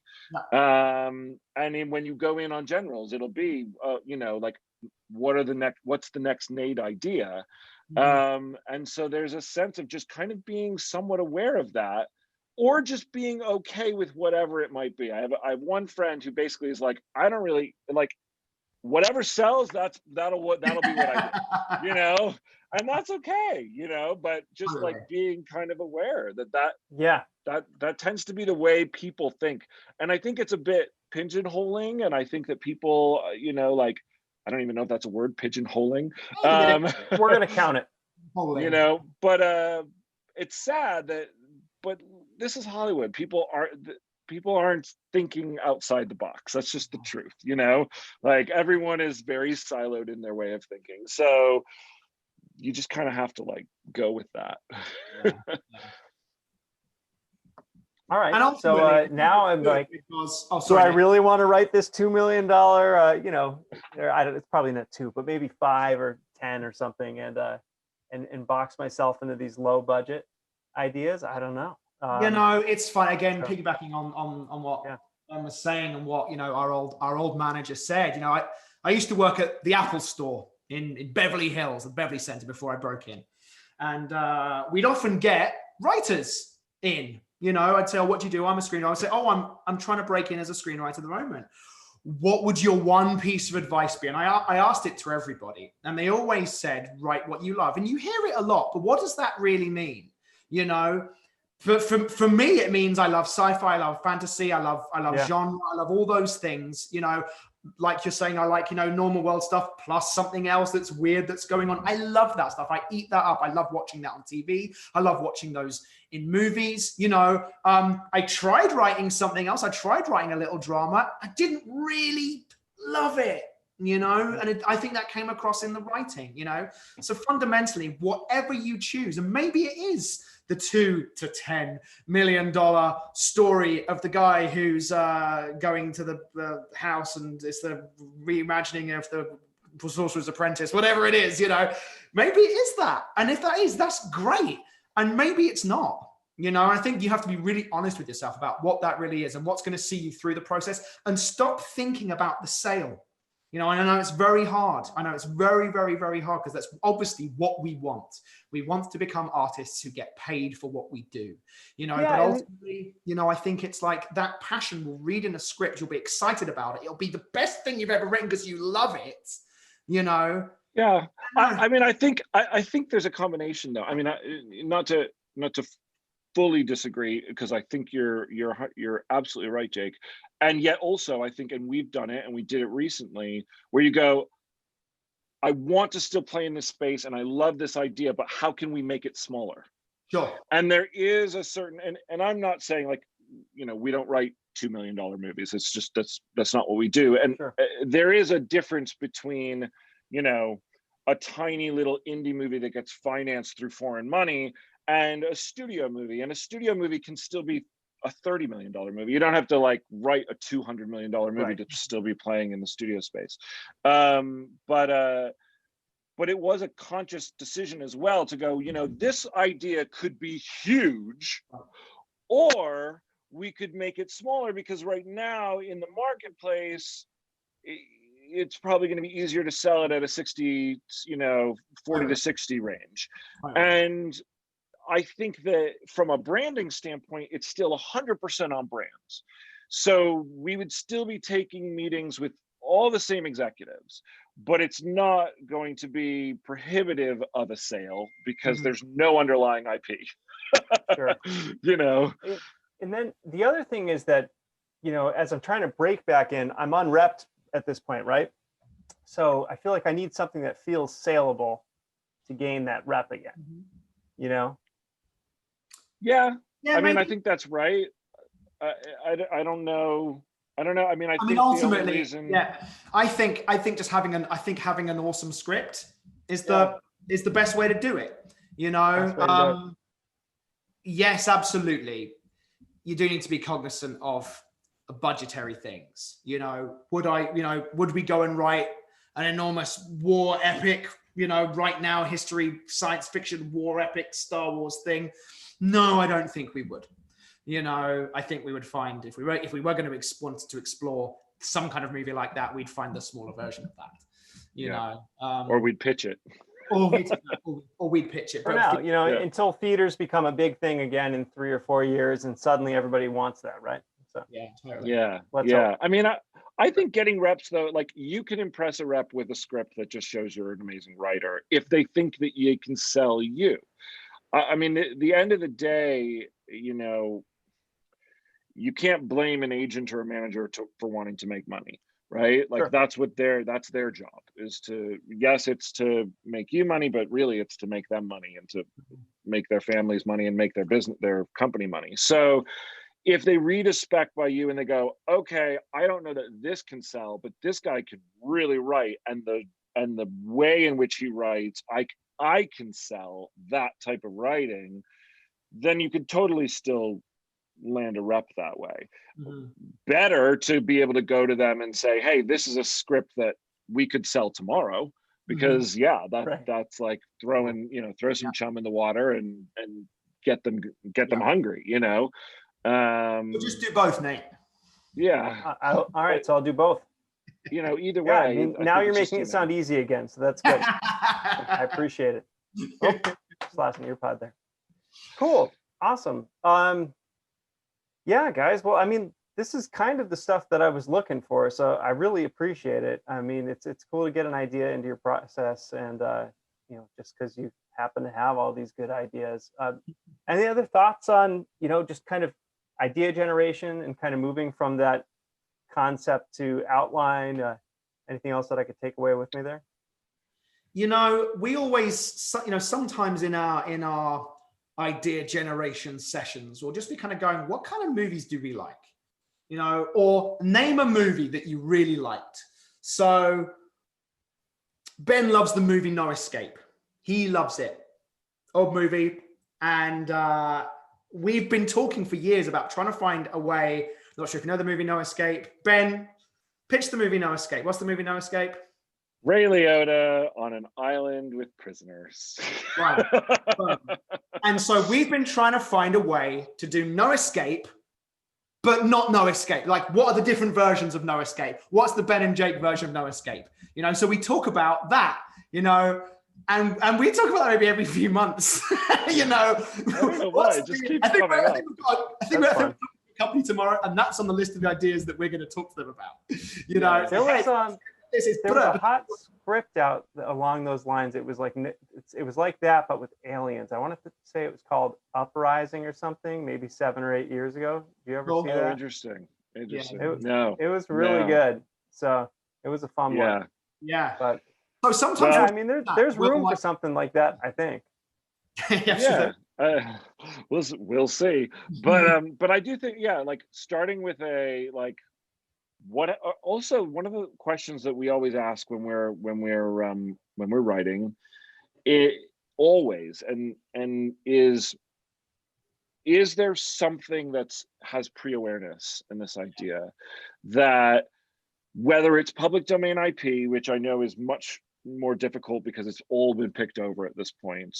And then when you go in on generals, it'll be you know, like, what's the next Nate idea? And so there's a sense of just kind of being somewhat aware of that, or just being okay with whatever it might be. I have one friend who basically is like, I don't really like, whatever sells, that'll be what I do, you know, and that's okay, you know, but just like being kind of aware that tends to be the way people think. And I think it's a bit pigeonholing, and I think that people, you know, like, I don't even know if that's a word, pigeonholing. We're gonna count it, you know, but it's sad but this is Hollywood. People aren't thinking outside the box. That's just the truth, you know, like, everyone is very siloed in their way of thinking. So you just kind of have to, like, go with that. All right. So now I'm like, do I really want to write this $2 million, you know, it's probably not 2, but maybe 5 or 10 or something, and box myself into these low budget ideas? I don't know. You know, it's fun. Again, piggybacking on what I was saying and what, you know, our old manager said. You know, I used to work at the Apple store in Beverly Hills, the Beverly Center, before I broke in. And we'd often get writers in. I'd say, oh, what do you do? I'm a screenwriter. I'd say, oh, I'm trying to break in as a screenwriter at the moment. What would your one piece of advice be? And I asked it to everybody, and they always said, write what you love. And you hear it a lot, but what does that really mean? For me, it means I love sci-fi, I love fantasy, I love genre, I love all those things. Like you're saying, I like, normal world stuff plus something else that's weird that's going on. I love that stuff. I eat that up. I love watching that on TV. I love watching those in movies. I tried writing something else. I tried writing a little drama. I didn't really love it, and I think that came across in the writing, So fundamentally, whatever you choose, and maybe it is the $2 to $10 million story of the guy who's going to the house and it's the reimagining of the Sorcerer's Apprentice, whatever it is, maybe it is that. And if that is, that's great. And maybe it's not. I think you have to be really honest with yourself about what that really is and what's going to see you through the process, and stop thinking about the sale. And I know it's very hard. I know it's very, very, very hard, because that's obviously what we want. We want to become artists who get paid for what we do, but ultimately, I think it's like that passion will read in a script. You'll be excited about it. It'll be the best thing you've ever written because you love it, Yeah. I think there's a combination though. Not to fully disagree, because I think you're absolutely right, Jake. And yet also I think, and we've done it and we did it recently, where you go, I want to still play in this space and I love this idea, but how can we make it smaller? Sure. And there is a certain, and I'm not saying like, we don't write $2 million movies. It's just, that's not what we do. And sure. There is a difference between, a tiny little indie movie that gets financed through foreign money and a studio movie. And a studio movie can still be a $30 million movie. You don't have to like write a $200 million movie Right. to still be playing in the studio space. But it was a conscious decision as well to go, this idea could be huge, or we could make it smaller, because right now in the marketplace, it's probably going to be easier to sell it at a 60, 40 to 60 range. And I think that from a branding standpoint, it's still 100% on brands. So we would still be taking meetings with all the same executives, but it's not going to be prohibitive of a sale because there's no underlying IP. Sure. And then the other thing is that, as I'm trying to break back in, I'm unrepped at this point, right? So I feel like I need something that feels saleable to gain that rep again, Yeah, I think that's right. I don't know. I think ultimately, reason... I think just having an awesome script is the best way to do it. Yes, absolutely. You do need to be cognizant of budgetary things. Would we go and write an enormous war epic, right now history, science fiction, war epic, Star Wars thing? No, I don't think we would. I think we would find, if we were going to want to explore some kind of movie like that, we'd find the smaller version of that. Or we'd pitch it. Or we'd pitch it. For now, until theaters become a big thing again in 3 or 4 years, and suddenly everybody wants that, right? So yeah, totally. Yeah. I think getting reps though, like you can impress a rep with a script that just shows you're an amazing writer if they think that you can sell you. The end of the day, you can't blame an agent or a manager for wanting to make money, right? Like sure. That's their job, is to, yes, it's to make you money, but really it's to make them money and to make their families money and make their company money. So if they read a spec by you and they go, okay, I don't know that this can sell, but this guy can really write, and the way in which he writes, I can sell that type of writing, then you could totally still land a rep that way. Better to be able to go to them and say, hey, this is a script that we could sell tomorrow, because that's like throw some chum in the water and get them hungry, We'll just do both, Nate. Yeah. All right, so I'll do both. Either way. Now you're making it sound easy again, so that's good. I appreciate it. backslash in Earpod there. Cool. Awesome. Yeah, guys. Well, I mean, this is kind of the stuff that I was looking for, so I really appreciate it. I mean, it's cool to get an idea into your process, and you know, just because you happen to have all these good ideas. Any other thoughts on, you know, just kind of idea generation and kind of moving from that concept to outline? Anything else that I could take away with me there? You know, we always, you know, sometimes in our idea generation sessions, we'll just be kind of going, what kind of movies do we like? You know, or name a movie that you really liked. So Ben loves the movie No Escape. He loves it. Old movie. And we've been talking for years about trying to find a way. Not sure if you know the movie No Escape. Ben, pitch the movie No Escape. What's the movie No Escape? Ray Liotta on an island with prisoners. Right. And so we've been trying to find a way to do No Escape, but not No Escape. Like, what are the different versions of No Escape? What's the Ben and Jake version of No Escape? You know, so we talk about that, you know, and we talk about that maybe every few months. You know, I don't know why, it just keeps coming up. I think we're a company tomorrow, and that's on the list of the ideas that we're going to talk to them about. You know, there was a hot script out along those lines. It was like that, but with aliens. I wanted to say it was called Uprising or something, maybe 7 or 8 years ago. Do you ever see that? Interesting. Yeah, it was really good. So it was a fun one. Yeah. But so sometimes, I mean, there's room for something like that, I think. We'll see. But I do think, like starting with a like. What also one of the questions that we always ask when we're writing, it always and is there something has pre-awareness in this idea, that whether it's public domain IP, which I know is much more difficult because it's all been picked over at this point,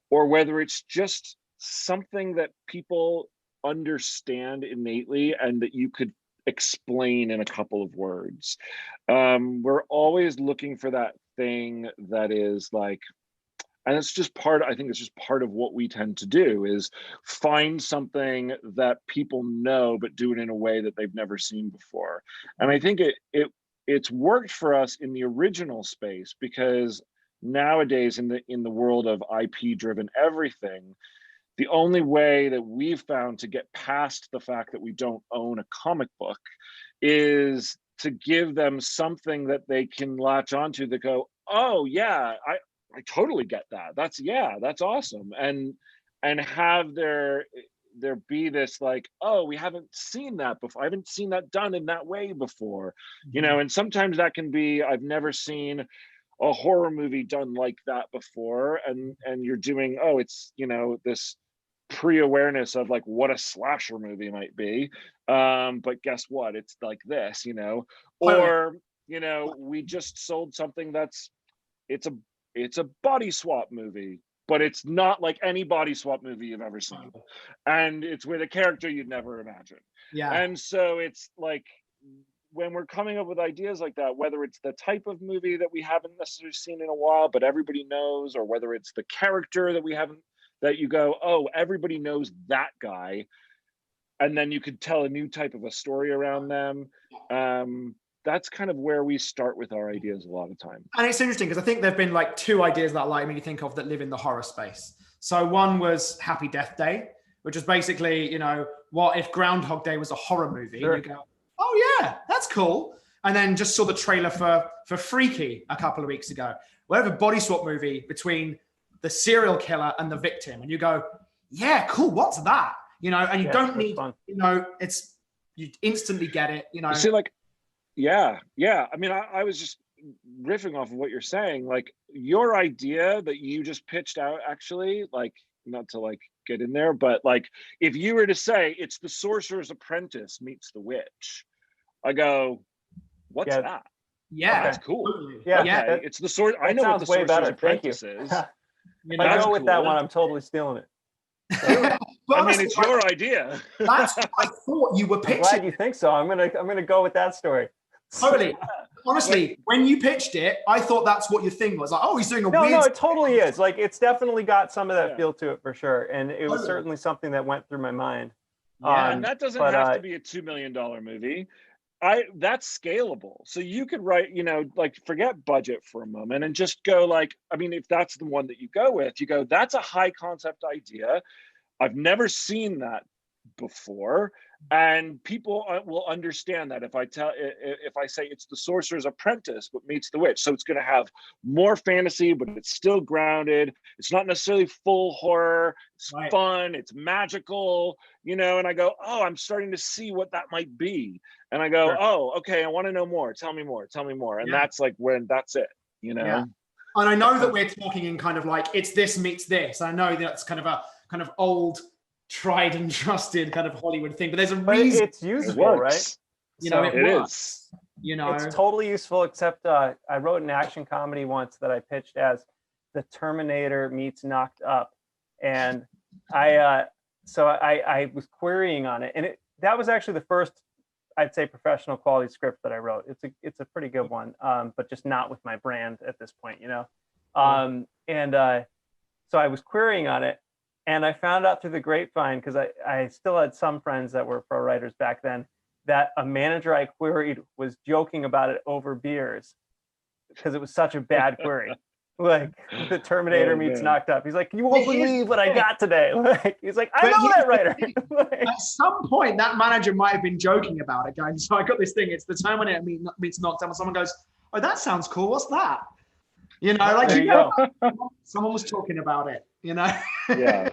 or whether it's just something that people understand innately and that you could explain in a couple of words. We're always looking for that thing that is like, and it's just I think it's just part of what we tend to do, is find something that people know but do it in a way that they've never seen before. And I think it's worked for us in the original space, because nowadays in the world of IP driven everything, the only way that we've found to get past the fact that we don't own a comic book is to give them something that they can latch onto, that go, oh yeah, I totally get that. That's awesome. And have there be this like, oh, we haven't seen that before. I haven't seen that done in that way before. You know, and sometimes that can be, I've never seen a horror movie done like that before. And you're doing, oh, it's, you know, this pre-awareness of like what a slasher movie might be, but guess what, it's like this, you know. Or, you know, we just sold something that's it's a body swap movie, but it's not like any body swap movie you've ever seen, and it's with a character you'd never imagine. And so it's like, when we're coming up with ideas like that, whether it's the type of movie that we haven't necessarily seen in a while but everybody knows, or whether it's the character that we haven't, that you go, oh, everybody knows that guy, and then you could tell a new type of a story around them. That's kind of where we start with our ideas a lot of time. And it's interesting because I think there've been like 2 ideas that I like me to think of that live in the horror space. So one was Happy Death Day, which is basically, you know, what if Groundhog Day was a horror movie? Sure. And you go, oh yeah, that's cool. And then just saw the trailer for Freaky a couple of weeks ago. We have a body swap movie between the serial killer and the victim, and you go, yeah, cool, what's that? You know, and you don't need, you know, you instantly get it, you know. See, like, yeah. I mean, I was just riffing off of what you're saying. Like, your idea that you just pitched out, actually, like, not to like get in there, but like, if you were to say it's the Sorcerer's Apprentice meets the Witch, I go, what's that? Yeah, that's cool. Yeah, it's the sword. I know what the Sorcerer's Apprentice is. You know, I go with that one. I'm totally stealing it. I mean, it's your idea. That's what I thought you were pitching. I'm glad you think so. I'm gonna go with that story. Totally. honestly, when you pitched it, I thought that's what your thing was. Like, oh, he's doing a weird. No, it totally is. Like, it's definitely got some of that feel to it for sure. And it was certainly something that went through my mind. Yeah, and that doesn't have to be a $2 million movie. That's scalable. So you could write, like, forget budget for a moment and just go like, I mean, if that's the one that you go with, you go, that's a high concept idea. I've never seen that before. And people will understand that if I say it's the Sorcerer's Apprentice but meets the Witch. So it's going to have more fantasy, but it's still grounded. It's not necessarily full horror. It's fun. It's magical, and I go, oh, I'm starting to see what that might be. And I go, oh, okay, I want to know more. Tell me more. Tell me more. And that's like when that's it, Yeah. And I know that we're talking in kind of like, it's this meets this. I know that's kind of a old, tried and trusted kind of Hollywood thing, but there's a reason. It's useful, right? It works. It's totally useful, except I wrote an action comedy once that I pitched as The Terminator meets Knocked Up. And I was querying on it. And that was actually the first, I'd say, professional quality script that I wrote. It's a pretty good one, but just not with my brand at this point, So I was querying on it. And I found out through the grapevine, because I still had some friends that were pro writers back then, that a manager I queried was joking about it over beers because it was such a bad query. Like, The Terminator meets Knocked Up. He's like, you won't believe what I got today. Like, he's like, I know that writer. At some point, that manager might have been joking about it, going, so I got this thing, it's The Terminator meets Knocked Up, and someone goes, oh, that sounds cool. What's that? Someone was talking about it, Yeah.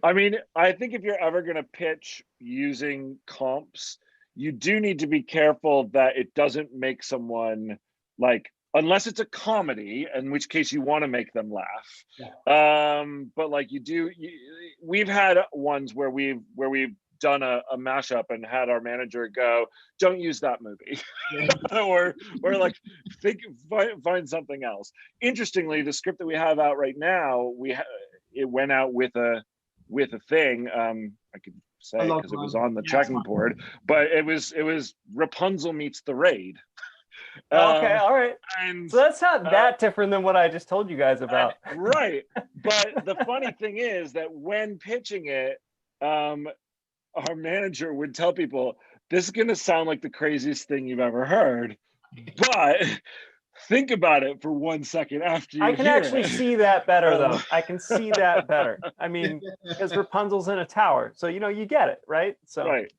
I mean, I think if you're ever going to pitch using comps, you do need to be careful that it doesn't make someone like, unless it's a comedy, in which case you want to make them laugh. Yeah. But like we've had ones where we've done a mashup and had our manager go, don't use that movie. or like find something else. Interestingly, the script that we have out right now, it went out with a thing, I could say because it was on the checking board, but it was Rapunzel meets The Raid. Okay, all right. And so that's not that different than what I just told you guys about. Right. But the funny thing is that when pitching it, our manager would tell people, this is going to sound like the craziest thing you've ever heard, but think about it for 1 second after you I can actually see that better, though. I can see that better. I mean, because Rapunzel's in a tower, so you get it, right? So right,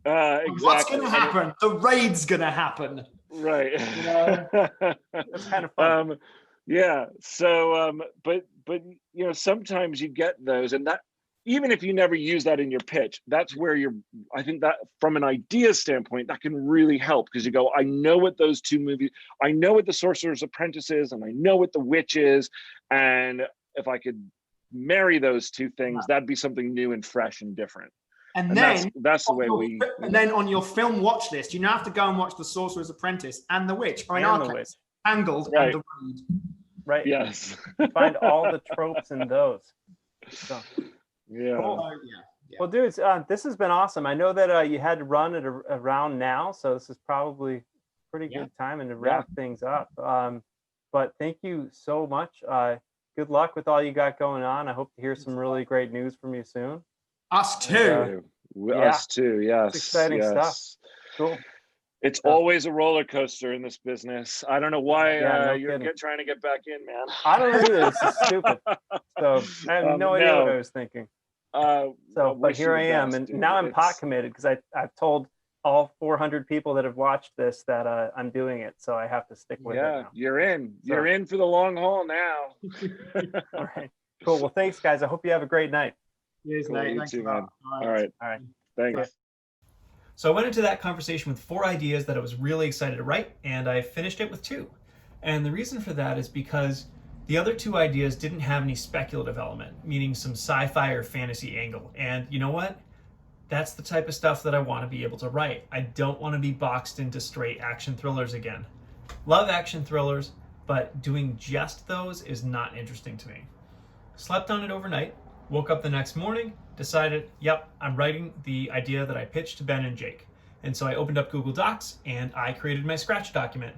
exactly. What's going to happen? The raid's going to happen. Right. That's kind of fun. Yeah. So, but sometimes you get those, and that even if you never use that in your pitch, that's where I think that from an idea standpoint, that can really help, because you go, I know what those two movies, I know what The Sorcerer's Apprentice is, and I know what The Witch is. And if I could marry those two things, that'd be something new and fresh and different. And then that's the way then on your film watch list, you now have to go and watch The Sorcerer's Apprentice and The Witch, or in our case, Tangled and The Raid. Right. Yes. Find all the tropes in those. So. Yeah. Cool. Well, dudes, this has been awesome. I know that you had to run it around now, so this is probably pretty good time and to wrap things up. But thank you so much. Good luck with all you got going on. I hope to hear some really great news from you soon. Us too. Us too. Yes. It's exciting stuff. Cool. It's always a roller coaster in this business. I don't know why you're trying to get back in, man. I don't know either. This is stupid. So I have no idea what I was thinking. But here I am, and now I'm pot committed, because I've told all 400 people that have watched this that I'm doing it, so I have to stick with it now. You're in. You're in for the long haul now. All right. Cool. Well, thanks, guys. I hope you have a great night. Yes, mate. Thanks, man. All right. Thanks. So I went into that conversation with 4 ideas that I was really excited to write, and I finished it with 2. And the reason for that is because the other 2 ideas didn't have any speculative element, meaning some sci-fi or fantasy angle. And you know what? That's the type of stuff that I want to be able to write. I don't want to be boxed into straight action thrillers again. Love action thrillers, but doing just those is not interesting to me. Slept on it overnight, woke up the next morning, decided, yep, I'm writing the idea that I pitched to Ben and Jake. And so I opened up Google Docs and I created my Scratch document.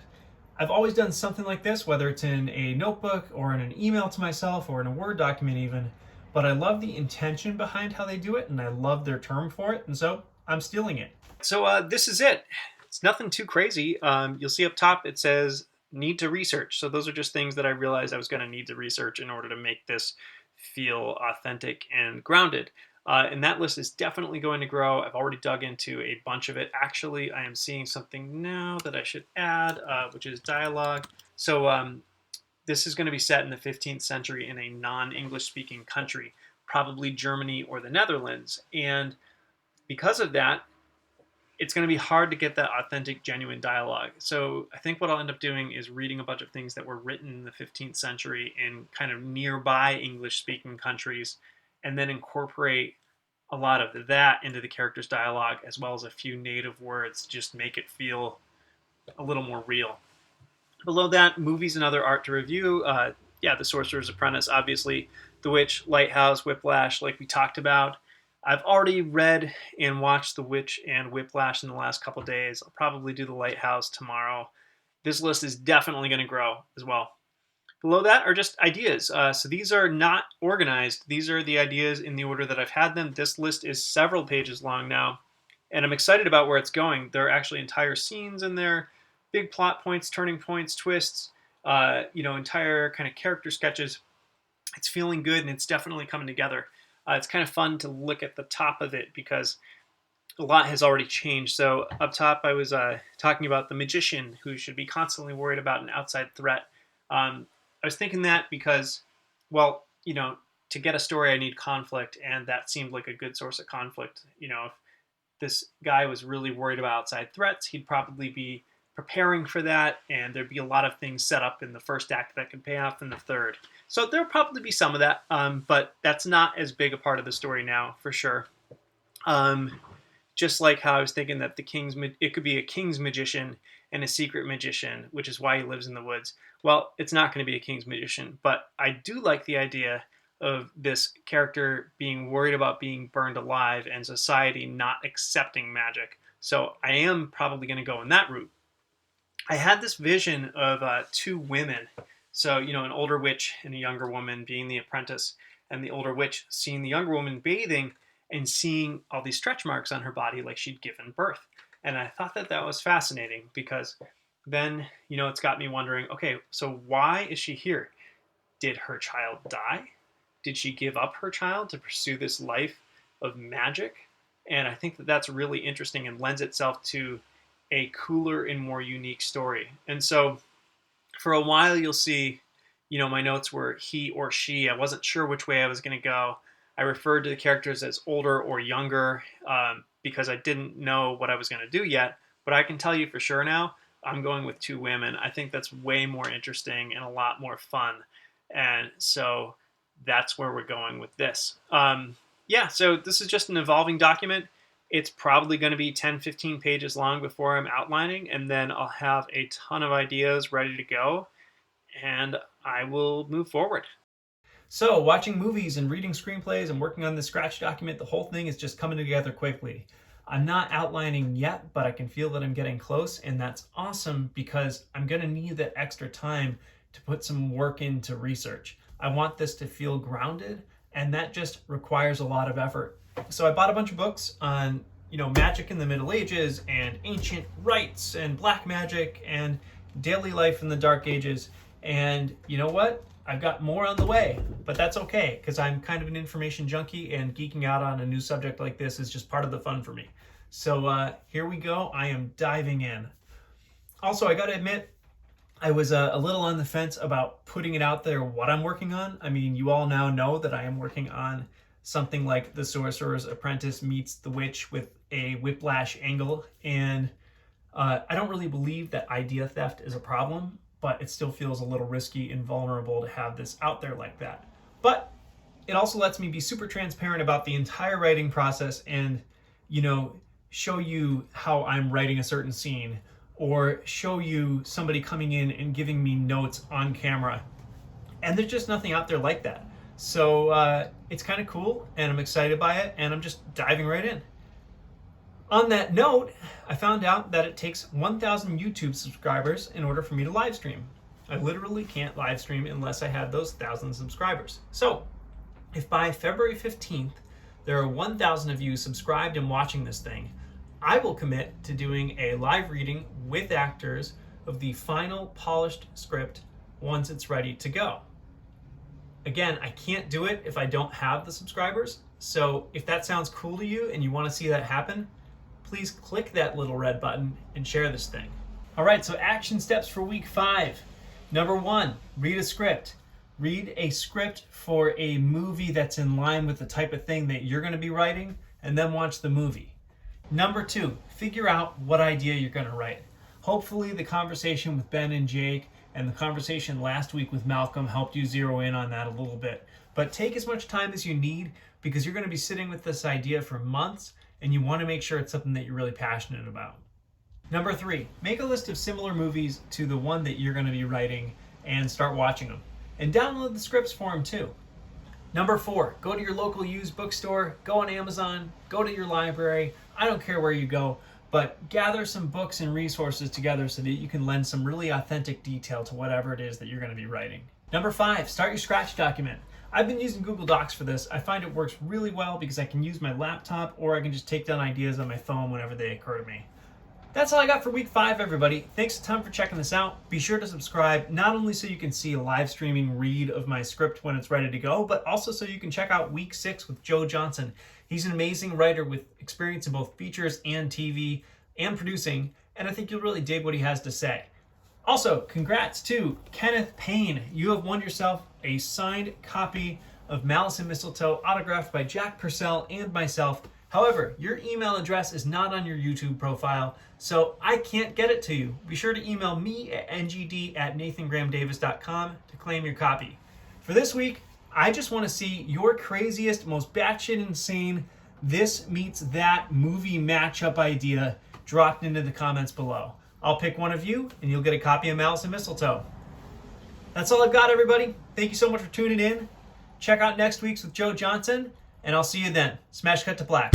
I've always done something like this, whether it's in a notebook or in an email to myself or in a Word document even, but I love the intention behind how they do it, and I love their term for it, and so I'm stealing it. So this is it. It's nothing too crazy. You'll see up top it says need to research. So those are just things that I realized I was going to need to research in order to make this feel authentic and grounded. And that list is definitely going to grow. I've already dug into a bunch of it. Actually, I am seeing something now that I should add, which is dialogue. So this is going to be set in the 15th century in a non-English speaking country, probably Germany or the Netherlands. And because of that, it's going to be hard to get that authentic, genuine dialogue. So I think what I'll end up doing is reading a bunch of things that were written in the 15th century in kind of nearby English-speaking countries, and then incorporate a lot of that into the character's dialogue, as well as a few native words, just make it feel a little more real. Below that, movies and other art to review. The Sorcerer's Apprentice, obviously. The Witch, Lighthouse, Whiplash, like we talked about. I've already read and watched The Witch and Whiplash in the last couple days. I'll probably do The Lighthouse tomorrow. This list is definitely going to grow as well. Below that are just ideas. So these are not organized. These are the ideas in the order that I've had them. This list is several pages long now, and I'm excited about where it's going. There are actually entire scenes in there, big plot points, turning points, twists, entire kind of character sketches. It's feeling good, and it's definitely coming together. It's kind of fun to look at the top of it because a lot has already changed. So up top, I was talking about the magician who should be constantly worried about an outside threat. I was thinking that because, to get a story, I need conflict, and that seemed like a good source of conflict. If this guy was really worried about outside threats, he'd probably be preparing for that, and there'd be a lot of things set up in the first act that could pay off in the third. So there'll probably be some of that, but that's not as big a part of the story now, for sure. Just like how I was thinking that it could be a king's magician and a secret magician, which is why he lives in the woods. Well, it's not going to be a king's magician, but I do like the idea of this character being worried about being burned alive and society not accepting magic. So I am probably going to go in that route. I had this vision of two women. So, an older witch and a younger woman being the apprentice, and the older witch seeing the younger woman bathing and seeing all these stretch marks on her body like she'd given birth. And I thought that was fascinating because then, it's got me wondering, okay, so why is she here? Did her child die? Did she give up her child to pursue this life of magic? And I think that that's really interesting and lends itself to a cooler and more unique story. And so for a while, you'll see, my notes were he or she. I wasn't sure which way I was going to go. I referred to the characters as older or younger because I didn't know what I was going to do yet. But I can tell you for sure now, I'm going with two women. I think that's way more interesting and a lot more fun. And so that's where we're going with this. So this is just an evolving document. It's probably going to be 10, 15 pages long before I'm outlining, and then I'll have a ton of ideas ready to go, and I will move forward. So watching movies and reading screenplays and working on the scratch document, the whole thing is just coming together quickly. I'm not outlining yet, but I can feel that I'm getting close, and that's awesome because I'm going to need that extra time to put some work into research. I want this to feel grounded, and that just requires a lot of effort. So I bought a bunch of books on, magic in the Middle Ages and ancient rites and black magic and daily life in the Dark Ages. And you know what? I've got more on the way, but that's okay because I'm kind of an information junkie, and geeking out on a new subject like this is just part of the fun for me. So here we go. I am diving in. Also, I got to admit, I was a little on the fence about putting it out there what I'm working on. I mean, you all now know that I am working on something like The Sorcerer's Apprentice meets The Witch with a Whiplash angle. And I don't really believe that idea theft is a problem, but it still feels a little risky and vulnerable to have this out there like that. But it also lets me be super transparent about the entire writing process and, show you how I'm writing a certain scene, or show you somebody coming in and giving me notes on camera. And there's just nothing out there like that. So it's kind of cool, and I'm excited by it, and I'm just diving right in. On that note, I found out that it takes 1,000 YouTube subscribers in order for me to live stream. I literally can't live stream unless I have those 1,000 subscribers. So if by February 15th, there are 1,000 of you subscribed and watching this thing, I will commit to doing a live reading with actors of the final polished script once it's ready to go. Again, I can't do it if I don't have the subscribers. So if that sounds cool to you and you want to see that happen, please click that little red button and share this thing. All right, so action steps for week 5. Number 1, read a script. Read a script for a movie that's in line with the type of thing that you're going to be writing, and then watch the movie. Number 2, figure out what idea you're going to write. Hopefully the conversation with Ben and Jake and the conversation last week with Malcolm helped you zero in on that a little bit. But take as much time as you need, because you're going to be sitting with this idea for months, and you want to make sure it's something that you're really passionate about. Number 3, make a list of similar movies to the one that you're going to be writing and start watching them. And download the scripts for them too. Number 4, go to your local used bookstore, go on Amazon, go to your library. I don't care where you go, but gather some books and resources together so that you can lend some really authentic detail to whatever it is that you're going to be writing. Number 5, start your scratch document. I've been using Google Docs for this. I find it works really well because I can use my laptop, or I can just take down ideas on my phone whenever they occur to me. That's all I got for week 5, everybody. Thanks a ton for checking this out. Be sure to subscribe, not only so you can see a live streaming read of my script when it's ready to go, but also so you can check out week 6 with Joe Johnson. He's an amazing writer with experience in both features and TV and producing, and I think you'll really dig what he has to say. Also, congrats to Kenneth Payne. You have won yourself a signed copy of Malice and Mistletoe, autographed by Jack Purcell and myself. However, your email address is not on your YouTube profile, so I can't get it to you. Be sure to email me at ngd@nathangrahamdavis.com to claim your copy. For this week, I just want to see your craziest, most batshit insane, this meets that movie matchup idea dropped into the comments below. I'll pick one of you, and you'll get a copy of Malice and Mistletoe. That's all I've got, everybody. Thank you so much for tuning in. Check out next week's with Joe Johnson, and I'll see you then. Smash cut to black.